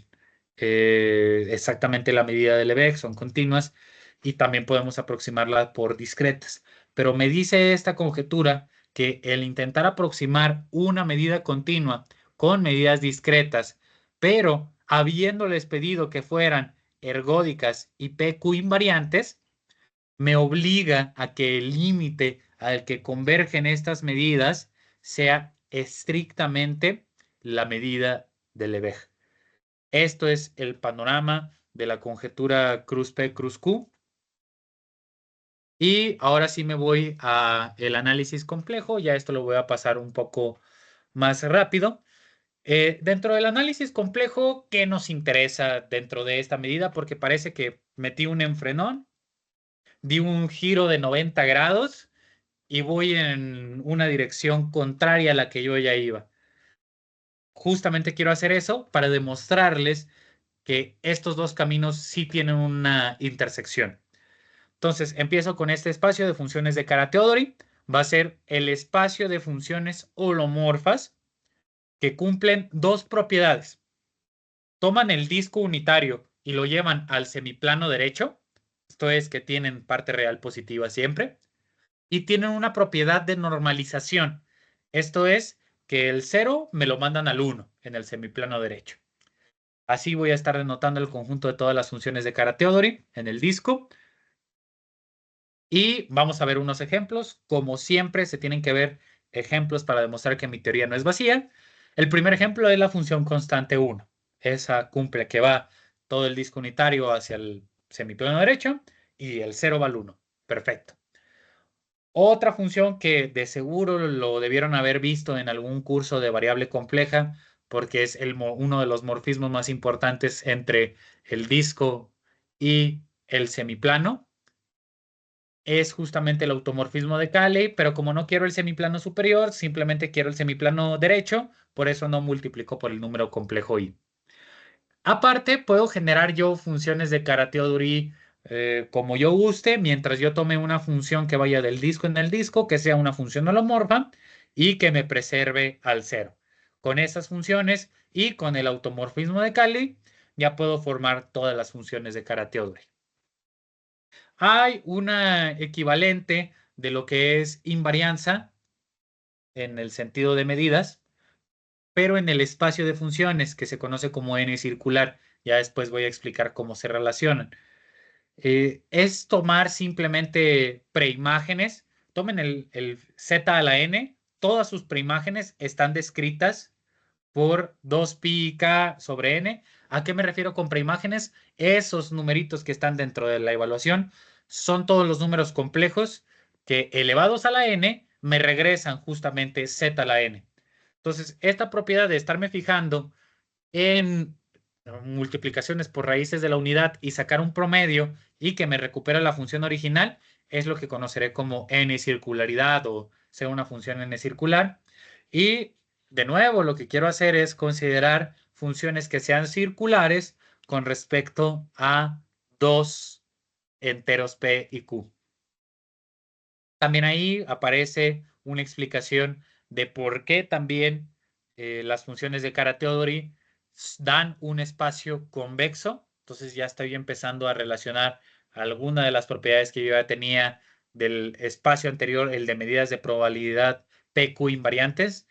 exactamente la medida de Lebesgue, son continuas y también podemos aproximarlas por discretas. Pero me dice esta conjetura que el intentar aproximar una medida continua con medidas discretas, pero habiéndoles pedido que fueran ergódicas y PQ invariantes, me obliga a que el límite al que convergen estas medidas sea estrictamente la medida de Lebesgue. Esto es el panorama de la conjetura Cruz P, Cruz Q. Y ahora sí me voy a el análisis complejo. Ya esto lo voy a pasar un poco más rápido. Dentro del análisis complejo, ¿qué nos interesa dentro de esta medida? Porque parece que metí un enfrenón, di un giro de 90 grados y voy en una dirección contraria a la que yo ya iba. Justamente quiero hacer eso para demostrarles que estos dos caminos sí tienen una intersección. Entonces, empiezo con este espacio de funciones de Kara-Teodori. Va a ser el espacio de funciones holomorfas que cumplen dos propiedades. Toman el disco unitario y lo llevan al semiplano derecho. Esto es que tienen parte real positiva siempre. Y tienen una propiedad de normalización. Esto es que el 0 me lo mandan al 1 en el semiplano derecho. Así voy a estar denotando el conjunto de todas las funciones de Kara-Teodori en el disco. Y vamos a ver unos ejemplos. Como siempre, se tienen que ver ejemplos para demostrar que mi teoría no es vacía. El primer ejemplo es la función constante 1. Esa cumple que va todo el disco unitario hacia el semiplano derecho y el 0 va al 1. Perfecto. Otra función que de seguro lo debieron haber visto en algún curso de variable compleja, porque es uno de los morfismos más importantes entre el disco y el semiplano, es justamente el automorfismo de Cayley, pero como no quiero el semiplano superior, simplemente quiero el semiplano derecho, por eso no multiplico por el número complejo i. Aparte, puedo generar yo funciones de Kara-Teodori como yo guste, mientras yo tome una función que vaya del disco en el disco, que sea una función holomorfa y que me preserve al cero. Con esas funciones y con el automorfismo de Cayley, ya puedo formar todas las funciones de Kara-Teodori. Hay una equivalente de lo que es invarianza en el sentido de medidas, pero en el espacio de funciones que se conoce como n circular. Ya después voy a explicar cómo se relacionan. Es tomar simplemente preimágenes. Tomen el z a la n. Todas sus preimágenes están descritas por 2pi k sobre n. ¿A qué me refiero con preimágenes? Esos numeritos que están dentro de la evaluación son todos los números complejos que elevados a la n me regresan justamente z a la n. Entonces, esta propiedad de estarme fijando en multiplicaciones por raíces de la unidad y sacar un promedio y que me recupera la función original es lo que conoceré como n circularidad o sea una función n circular. Y de nuevo, lo que quiero hacer es considerar funciones que sean circulares con respecto a dos enteros p y q. También ahí aparece una explicación de por qué también las funciones de Kara-Teodori dan un espacio convexo. Entonces ya estoy empezando a relacionar alguna de las propiedades que yo ya tenía del espacio anterior, el de medidas de probabilidad PQ invariantes,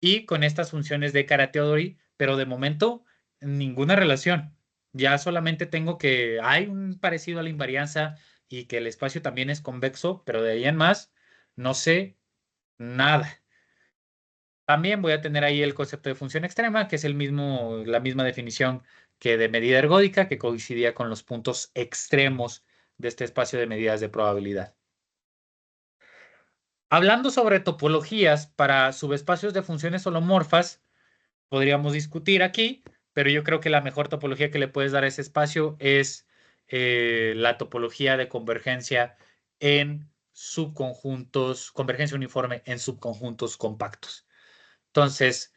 y con estas funciones de Kara-Teodori, pero de momento ninguna relación. Ya solamente tengo que hay un parecido a la invarianza y que el espacio también es convexo, pero de ahí en más no sé nada. También voy a tener ahí el concepto de función extrema, que es la misma definición que de medida ergódica, que coincidía con los puntos extremos de este espacio de medidas de probabilidad. Hablando sobre topologías para subespacios de funciones holomorfas, podríamos discutir aquí, pero yo creo que la mejor topología que le puedes dar a ese espacio es la topología de convergencia en subconjuntos, convergencia uniforme en subconjuntos compactos. Entonces,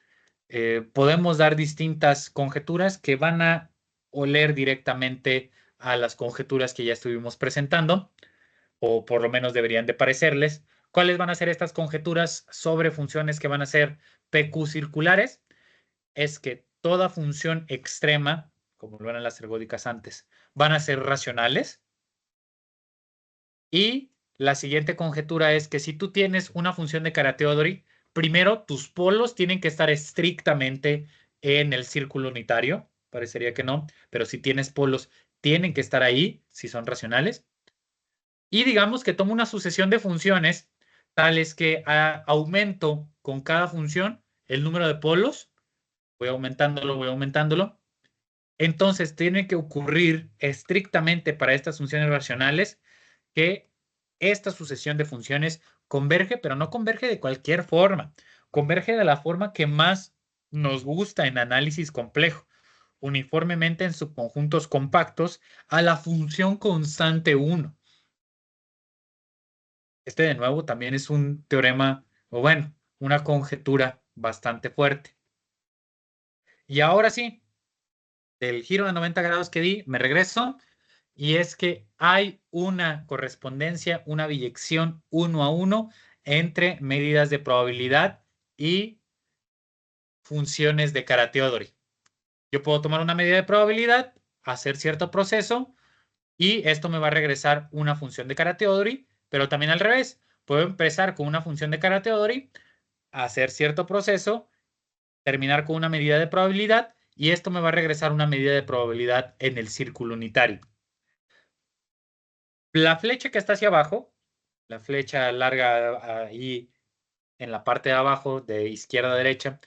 podemos dar distintas conjeturas que van a oler directamente a las conjeturas que ya estuvimos presentando, o por lo menos deberían de parecerles. ¿Cuáles van a ser estas conjeturas sobre funciones que van a ser PQ circulares? Es que toda función extrema, como lo eran las ergódicas antes, van a ser racionales. Y la siguiente conjetura es que si tú tienes una función de Kara-Teodori, primero tus polos tienen que estar estrictamente en el círculo unitario. Parecería que no, pero si tienes polos, tienen que estar ahí, si son racionales. Y digamos que tomo una sucesión de funciones tales que aumento con cada función el número de polos, voy aumentándolo. Entonces tiene que ocurrir estrictamente para estas funciones racionales que esta sucesión de funciones converge, pero no converge de cualquier forma. Converge de la forma que más nos gusta en análisis complejo, uniformemente en subconjuntos compactos a la función constante 1. Este de nuevo también es un teorema, o bueno, una conjetura bastante fuerte. Y ahora sí, del giro de 90 grados que di, me regreso, y es que hay una correspondencia, una biyección 1 a 1 entre medidas de probabilidad y funciones de Kara-Teodori. Yo puedo tomar una medida de probabilidad, hacer cierto proceso, y esto me va a regresar una función de Kara-Teodori, pero también al revés. Puedo empezar con una función de Kara-Teodori, hacer cierto proceso, terminar con una medida de probabilidad, y esto me va a regresar una medida de probabilidad en el círculo unitario. La flecha que está hacia abajo, la flecha larga ahí en la parte de abajo, de izquierda a derecha,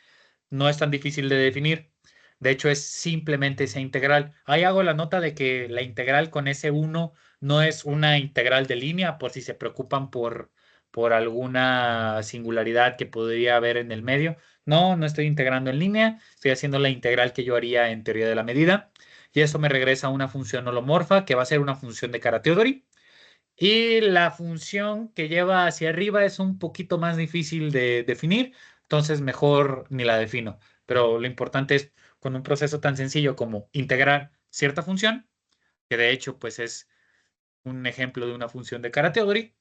no es tan difícil de definir. De hecho, es simplemente esa integral. Ahí hago la nota de que la integral con ese 1 no es una integral de línea, por si se preocupan por alguna singularidad que podría haber en el medio. No, no estoy integrando en línea, estoy haciendo la integral que yo haría en teoría de la medida. Y eso me regresa a una función holomorfa, que va a ser una función de Kara-Teodori. Y la función que lleva hacia arriba es un poquito más difícil de definir, entonces mejor ni la defino. Pero lo importante es con un proceso tan sencillo como integrar cierta función, que de hecho pues es un ejemplo de una función de Kara-Teodori,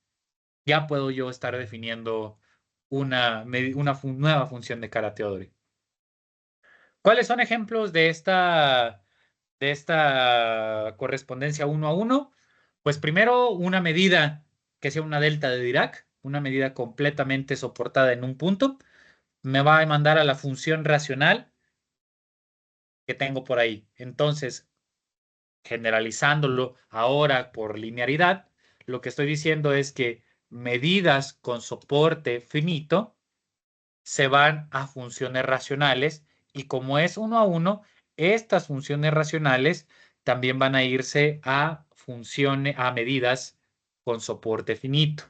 ya puedo yo estar definiendo una nueva función de Kara-Teodori. ¿Cuáles son ejemplos de esta correspondencia 1 a 1? Pues primero una medida que sea una delta de Dirac, una medida completamente soportada en un punto, me va a mandar a la función racional que tengo por ahí. Entonces, generalizándolo ahora por linearidad, lo que estoy diciendo es que medidas con soporte finito se van a funciones racionales, y como es 1 a 1, estas funciones racionales también van a irse a funciones, a medidas con soporte finito.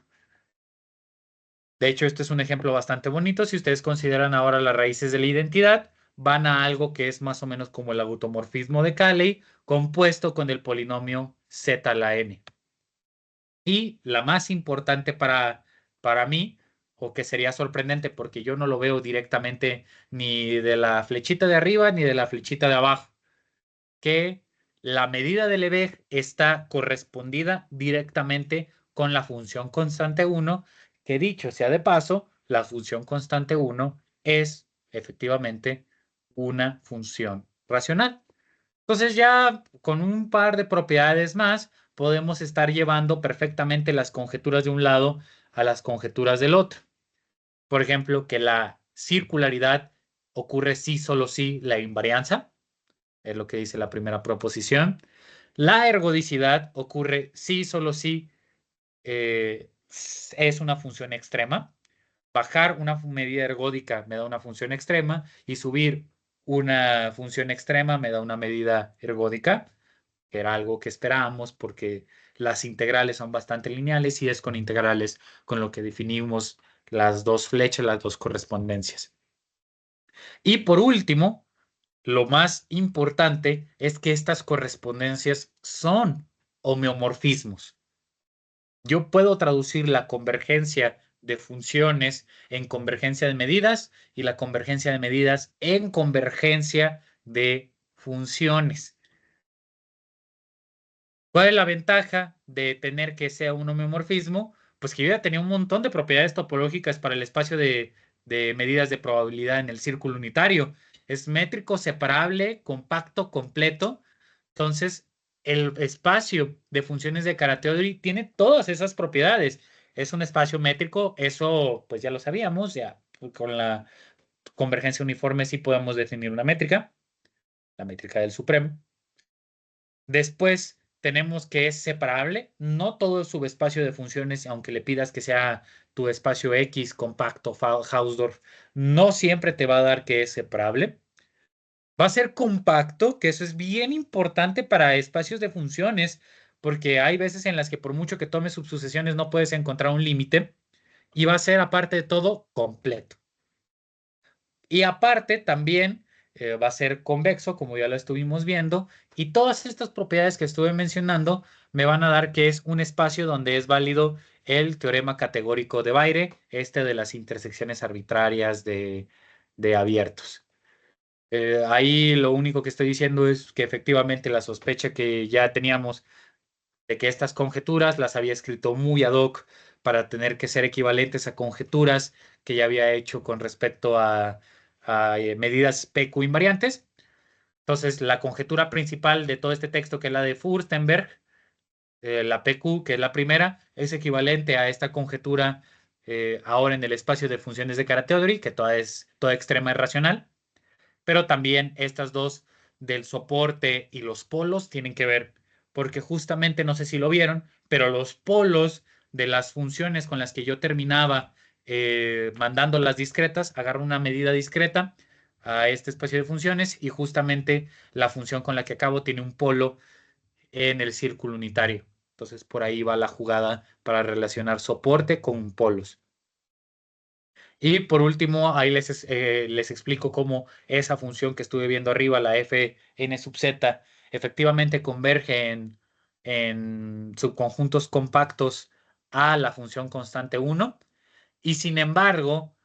De hecho, este es un ejemplo bastante bonito. Si ustedes consideran ahora las raíces de la identidad, van a algo que es más o menos como el automorfismo de Cayley, compuesto con el polinomio z a la n. Y la más importante para mí, o que sería sorprendente porque yo no lo veo directamente ni de la flechita de arriba ni de la flechita de abajo, que la medida de Lebesgue está correspondida directamente con la función constante 1, que dicho sea de paso, la función constante 1 es efectivamente una función racional. Entonces ya con un par de propiedades más podemos estar llevando perfectamente las conjeturas de un lado a las conjeturas del otro. Por ejemplo, que la circularidad ocurre si solo si la invarianza, es lo que dice la primera proposición. La ergodicidad ocurre si solo si es una función extrema. Bajar una medida ergódica me da una función extrema, y subir una función extrema me da una medida ergódica, que era algo que esperábamos porque las integrales son bastante lineales, y es con integrales con lo que definimos las dos flechas, las dos correspondencias. Y por último, lo más importante es que estas correspondencias son homeomorfismos. Yo puedo traducir la convergencia de funciones en convergencia de medidas, y la convergencia de medidas en convergencia de funciones. ¿Cuál es la ventaja de tener que sea un homeomorfismo? Pues que yo ya tenía un montón de propiedades topológicas para el espacio de medidas de probabilidad en el círculo unitario. Es métrico, separable, compacto, completo. Entonces, el espacio de funciones de Kara-Teodori tiene todas esas propiedades. Es un espacio métrico, eso pues ya lo sabíamos, ya con la convergencia uniforme sí podemos definir una métrica, la métrica del supremo. Después tenemos que es separable. No todo el subespacio de funciones, aunque le pidas que sea tu espacio X compacto, Hausdorff, no siempre te va a dar que es separable. Va a ser compacto, que eso es bien importante para espacios de funciones, porque hay veces en las que por mucho que tomes subsucesiones no puedes encontrar un límite y va a ser aparte de todo completo. Y aparte también va a ser convexo, como ya lo estuvimos viendo, y todas estas propiedades que estuve mencionando me van a dar que es un espacio donde es válido el teorema categórico de Baire, este de las intersecciones arbitrarias de abiertos. Ahí lo único que estoy diciendo es que efectivamente la sospecha que ya teníamos de que estas conjeturas las había escrito muy ad hoc para tener que ser equivalentes a conjeturas que ya había hecho con respecto a medidas PQ invariantes. Entonces, la conjetura principal de todo este texto, que es la de Furstenberg, la PQ, que es la primera, es equivalente a esta conjetura ahora en el espacio de funciones de Carathéodory, que toda extrema es racional, pero también estas dos del soporte y los polos tienen que ver, porque justamente no sé si lo vieron, pero los polos de las funciones con las que yo terminaba mandando las discretas, agarro una medida discreta a este espacio de funciones y justamente la función con la que acabo tiene un polo en el círculo unitario. Entonces por ahí va la jugada para relacionar soporte con polos. Y por último, ahí les explico cómo esa función que estuve viendo arriba, la fn sub z, efectivamente converge en subconjuntos compactos a la función constante 1. Y sin embargo,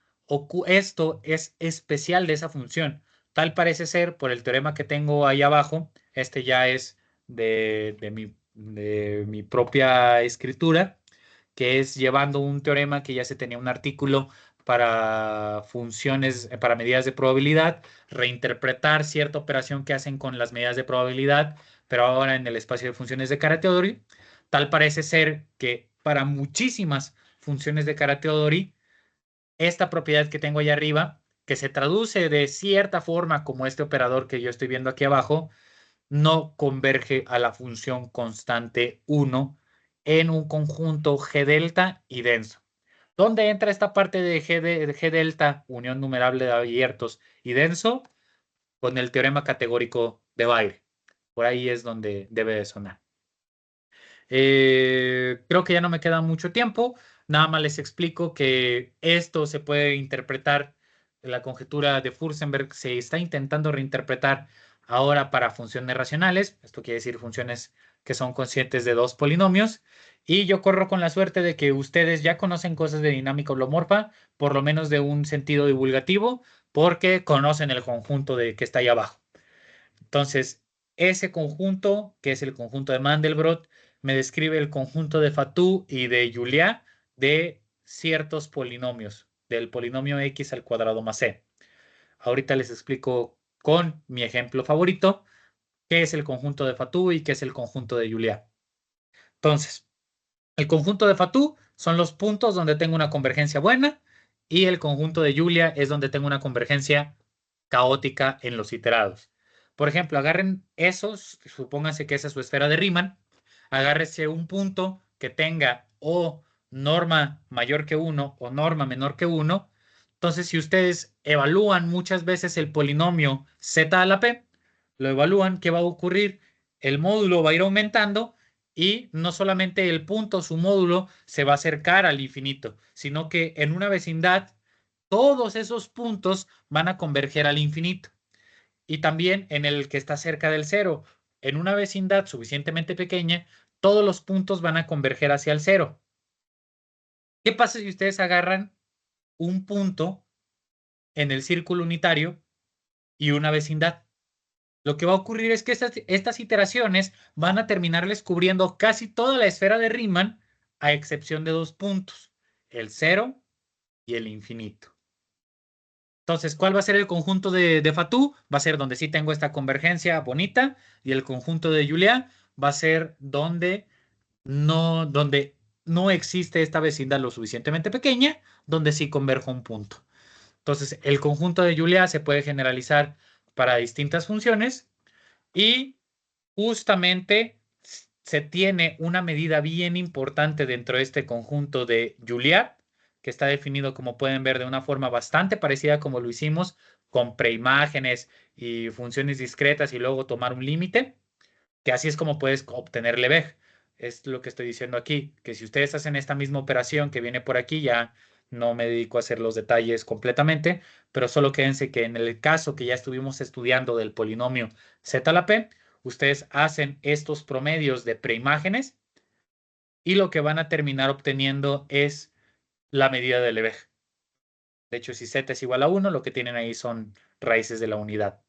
esto es especial de esa función. Tal parece ser por el teorema que tengo ahí abajo. Este ya es de mi propia escritura, que es llevando un teorema que ya se tenía un artículo para funciones, para medidas de probabilidad, reinterpretar cierta operación que hacen con las medidas de probabilidad, pero ahora en el espacio de funciones de Carathéodory. Tal parece ser que para muchísimas funciones de Carathéodory, esta propiedad que tengo ahí arriba, que se traduce de cierta forma como este operador que yo estoy viendo aquí abajo, no converge a la función constante 1 en un conjunto G delta y denso. ¿Dónde entra esta parte de G delta, unión numerable de abiertos y denso? Con el teorema categórico de Baire. Por ahí es donde debe de sonar. Creo que ya no me queda mucho tiempo. Nada más les explico que esto se puede interpretar, la conjetura de Furstenberg se está intentando reinterpretar ahora para funciones racionales. Esto quiere decir funciones que son conscientes de dos polinomios. Y yo corro con la suerte de que ustedes ya conocen cosas de dinámica holomorfa, por lo menos de un sentido divulgativo, porque conocen el conjunto de que está ahí abajo. Entonces, ese conjunto, que es el conjunto de Mandelbrot, me describe el conjunto de Fatou y de Julia de ciertos polinomios, del polinomio x al cuadrado más c. Ahorita les explico con mi ejemplo favorito qué es el conjunto de Fatou y qué es el conjunto de Julia. Entonces, el conjunto de Fatou son los puntos donde tengo una convergencia buena y el conjunto de Julia es donde tengo una convergencia caótica en los iterados. Por ejemplo, agarren esos, supónganse que esa es su esfera de Riemann, agárrese un punto que tenga o norma mayor que 1 o norma menor que 1. Entonces, si ustedes evalúan muchas veces el polinomio z a la p, lo evalúan, ¿qué va a ocurrir? El módulo va a ir aumentando y no solamente el punto, su módulo, se va a acercar al infinito, sino que en una vecindad todos esos puntos van a converger al infinito. Y también en el que está cerca del cero, en una vecindad suficientemente pequeña, todos los puntos van a converger hacia el cero. ¿Qué pasa si ustedes agarran un punto en el círculo unitario y una vecindad? Lo que va a ocurrir es que estas iteraciones van a terminarles cubriendo casi toda la esfera de Riemann, a excepción de dos puntos, el cero y el infinito. Entonces, ¿cuál va a ser el conjunto de Fatou? Va a ser donde sí tengo esta convergencia bonita, y el conjunto de Julia va a ser donde no existe esta vecindad lo suficientemente pequeña, donde sí converge un punto. Entonces, el conjunto de Julia se puede generalizar para distintas funciones y justamente se tiene una medida bien importante dentro de este conjunto de Julia, que está definido, como pueden ver, de una forma bastante parecida como lo hicimos con preimágenes y funciones discretas y luego tomar un límite, que así es como puedes obtener Lebesgue. es lo que estoy diciendo aquí, que si ustedes hacen esta misma operación que viene por aquí, ya no me dedico a hacer los detalles completamente, pero solo quédense que en el caso que ya estuvimos estudiando del polinomio z a la p, ustedes hacen estos promedios de preimágenes y lo que van a terminar obteniendo es la medida del EVEG. De hecho, si z es igual a 1, lo que tienen ahí son raíces de la unidad.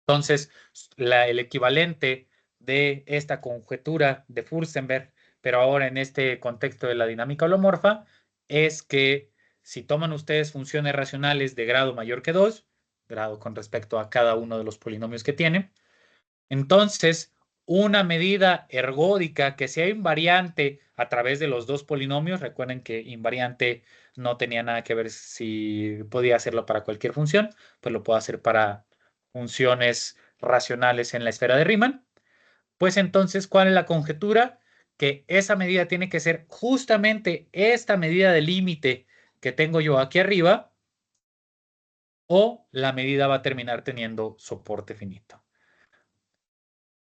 Entonces, el equivalente de esta conjetura de Furstenberg, pero ahora en este contexto de la dinámica holomorfa, es que si toman ustedes funciones racionales de grado mayor que 2, grado con respecto a cada uno de los polinomios que tienen, entonces una medida ergódica que sea invariante a través de los dos polinomios, recuerden que invariante no tenía nada que ver si podía hacerlo para cualquier función, pues lo puedo hacer para funciones racionales en la esfera de Riemann. Pues entonces, ¿cuál es la conjetura? Que esa medida tiene que ser justamente esta medida de límite que tengo yo aquí arriba, o la medida va a terminar teniendo soporte finito.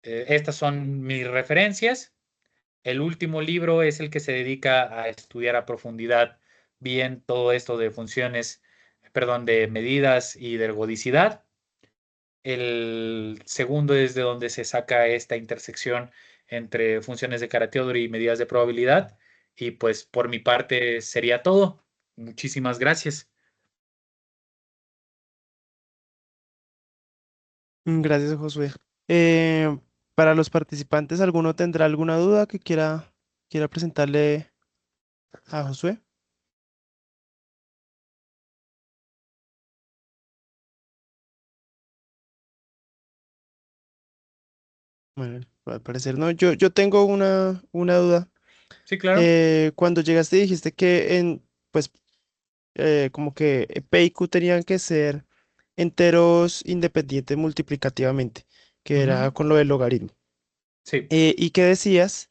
Estas son mis referencias. El último libro es el que se dedica a estudiar a profundidad bien todo esto de funciones, perdón, de medidas y de ergodicidad. El segundo es de donde se saca esta intersección entre funciones de Carathéodori y medidas de probabilidad. Y pues por mi parte sería todo. Muchísimas gracias. Gracias, Josué. Eh, para los participantes, ¿alguno tendrá alguna duda que quiera presentarle a Josué? Bueno, al parecer no. Yo tengo una duda. Sí, claro. Cuando llegaste dijiste que pues, como que P y Q tenían que ser enteros independientes multiplicativamente, que era Ujú. con lo del logaritmo. Sí. Y que decías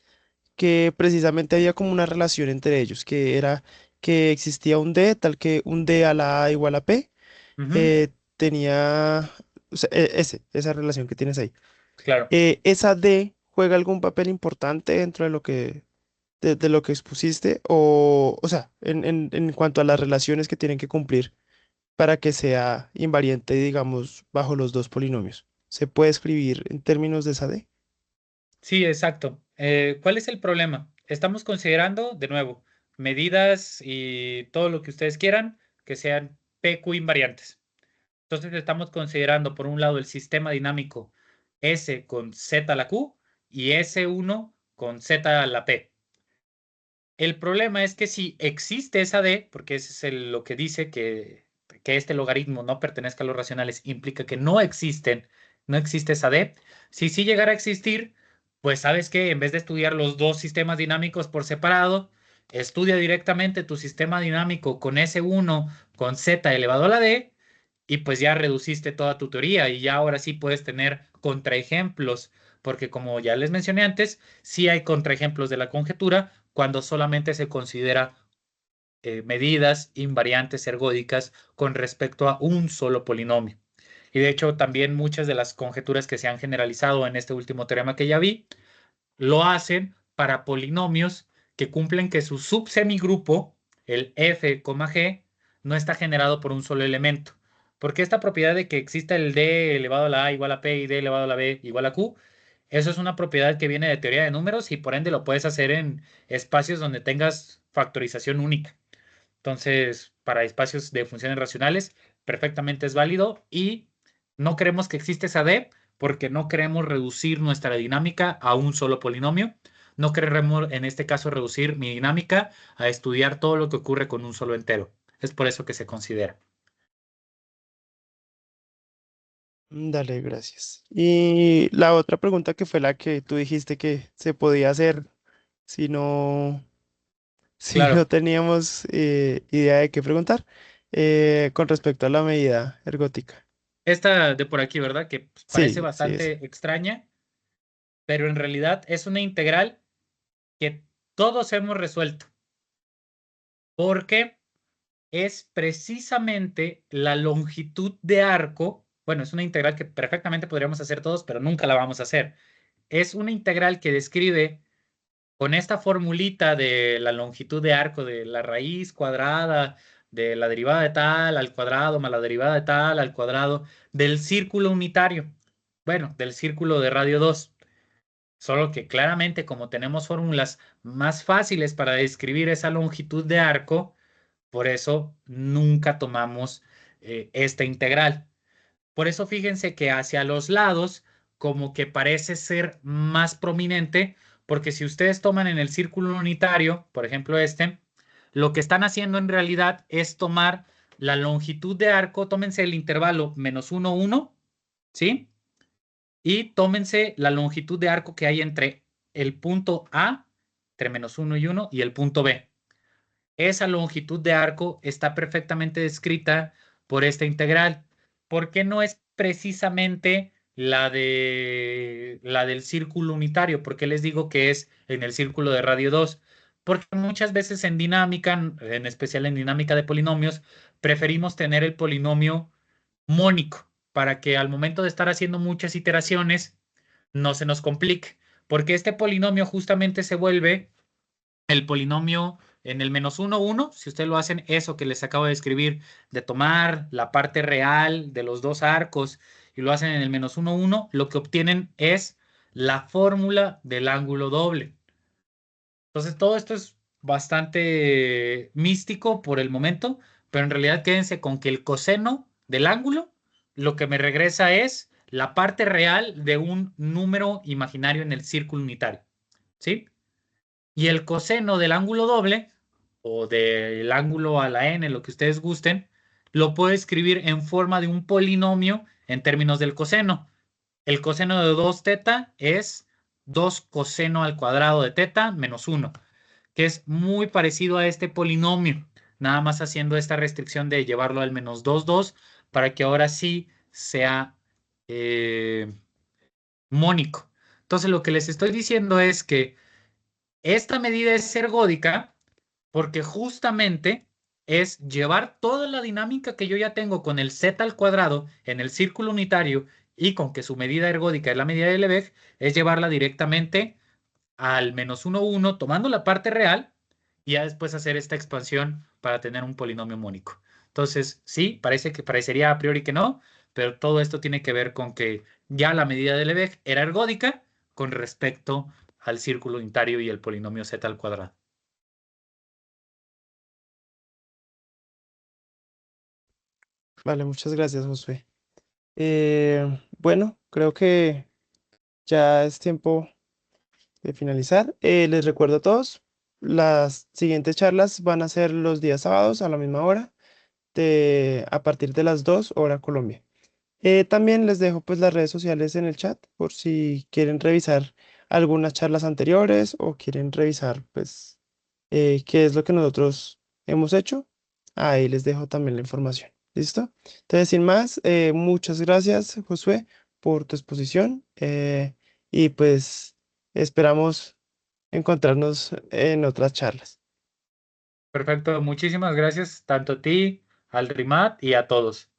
que precisamente había como una relación entre ellos, que era que existía un D, tal que un D a la A igual a P, Ujú. tenía o sea, esa relación que tienes ahí. Claro. ¿Esa D juega algún papel importante dentro de de lo que expusiste? O sea, en cuanto a las relaciones que tienen que cumplir para que sea invariante, digamos, bajo los dos polinomios. ¿Se puede escribir en términos de esa D? Sí, exacto. ¿Cuál es el problema? Estamos considerando, de nuevo, medidas y todo lo que ustedes quieran que sean PQ invariantes. Entonces estamos considerando, por un lado, el sistema dinámico S con Z a la Q y S1 con Z a la P. El problema es que si existe esa D, porque ese es lo que dice que este logaritmo no pertenezca a los racionales, implica que no existe esa D. Si sí llegara a existir, pues sabes que en vez de estudiar los dos sistemas dinámicos por separado, estudia directamente tu sistema dinámico con S1 con Z elevado a la D y pues ya reduciste toda tu teoría y ya ahora sí puedes tener contraejemplos, porque como ya les mencioné antes, sí hay contraejemplos de la conjetura cuando solamente se considera medidas invariantes ergódicas con respecto a un solo polinomio. Y de hecho, también muchas de las conjeturas que se han generalizado en este último teorema que ya vi, lo hacen para polinomios que cumplen que su subsemigrupo, el f, g, no está generado por un solo elemento. Porque esta propiedad de que exista el d elevado a la a igual a p y d elevado a la b igual a q, eso es una propiedad que viene de teoría de números y por ende lo puedes hacer en espacios donde tengas factorización única. Entonces, para espacios de funciones racionales, perfectamente es válido y no queremos que exista esa D porque no queremos reducir nuestra dinámica a un solo polinomio. No queremos, en este caso, reducir mi dinámica a estudiar todo lo que ocurre con un solo entero. Es por eso que se considera. Dale, gracias. Y la otra pregunta que fue la que tú dijiste que se podía hacer si no, si no Claro, teníamos idea de qué preguntar, con respecto a la medida ergótica. esta de por aquí, ¿verdad? Que pues, parece Sí, sí, esa. bastante extraña, pero en realidad es una integral que todos hemos resuelto. Porque es precisamente la longitud de arco. Bueno, es una integral que perfectamente podríamos hacer todos, pero nunca la vamos a hacer. Es una integral que describe con esta formulita de la longitud de arco de la raíz cuadrada de la derivada de tal al cuadrado más la derivada de tal al cuadrado del círculo unitario, bueno, del círculo de radio 2. Solo que claramente como tenemos fórmulas más fáciles para describir esa longitud de arco, por eso nunca tomamos esta integral. Por eso fíjense que hacia los lados como que parece ser más prominente, porque si ustedes toman en el círculo unitario, por ejemplo este, lo que están haciendo en realidad es tomar la longitud de arco, tómense el intervalo -1, 1, ¿sí? Y tómense la longitud de arco que hay entre el punto A, entre -1 y 1, y el punto B. Esa longitud de arco está perfectamente descrita por esta integral. ¿Por qué no es precisamente la del círculo unitario? ¿Por qué les digo que es en el círculo de radio 2? Porque muchas veces en dinámica, en especial en dinámica de polinomios, preferimos tener el polinomio mónico para que al momento de estar haciendo muchas iteraciones no se nos complique, porque este polinomio justamente se vuelve el polinomio en el -1, 1, si ustedes lo hacen eso que les acabo de escribir, de tomar la parte real de los dos arcos y lo hacen en el -1, 1, lo que obtienen es la fórmula del ángulo doble. Entonces, todo esto es bastante místico por el momento, pero en realidad quédense con que el coseno del ángulo lo que me regresa es la parte real de un número imaginario en el círculo unitario, ¿sí? Y el coseno del ángulo doble o del ángulo a la n, lo que ustedes gusten, lo puedo escribir en forma de un polinomio en términos del coseno. El coseno de 2 teta es 2 coseno al cuadrado de teta menos 1, que es muy parecido a este polinomio, nada más haciendo esta restricción de llevarlo al -2, 2, para que ahora sí sea eh, mónico. Entonces, lo que les estoy diciendo es que esta medida es ergódica porque justamente es llevar toda la dinámica que yo ya tengo con el z al cuadrado en el círculo unitario y con que su medida ergódica es la medida de Lebesgue, es llevarla directamente al -1, 1, tomando la parte real y ya después hacer esta expansión para tener un polinomio mónico. Entonces, sí, parecería a priori que no, pero todo esto tiene que ver con que ya la medida de Lebesgue era ergódica con respecto al círculo unitario y el polinomio z al cuadrado. Vale, muchas gracias, Josué. Bueno, creo que ya es tiempo de finalizar. Les recuerdo a todos, las siguientes charlas van a ser los días sábados a la misma hora, a partir de las 2 hora Colombia. También les dejo pues las redes sociales en el chat por si quieren revisar algunas charlas anteriores o quieren revisar pues qué es lo que nosotros hemos hecho. Ahí les dejo también la información. ¿Listo? Entonces, sin más, muchas gracias, Josué, por tu exposición y pues esperamos encontrarnos en otras charlas. Perfecto, muchísimas gracias tanto a ti, al RIMAT y a todos.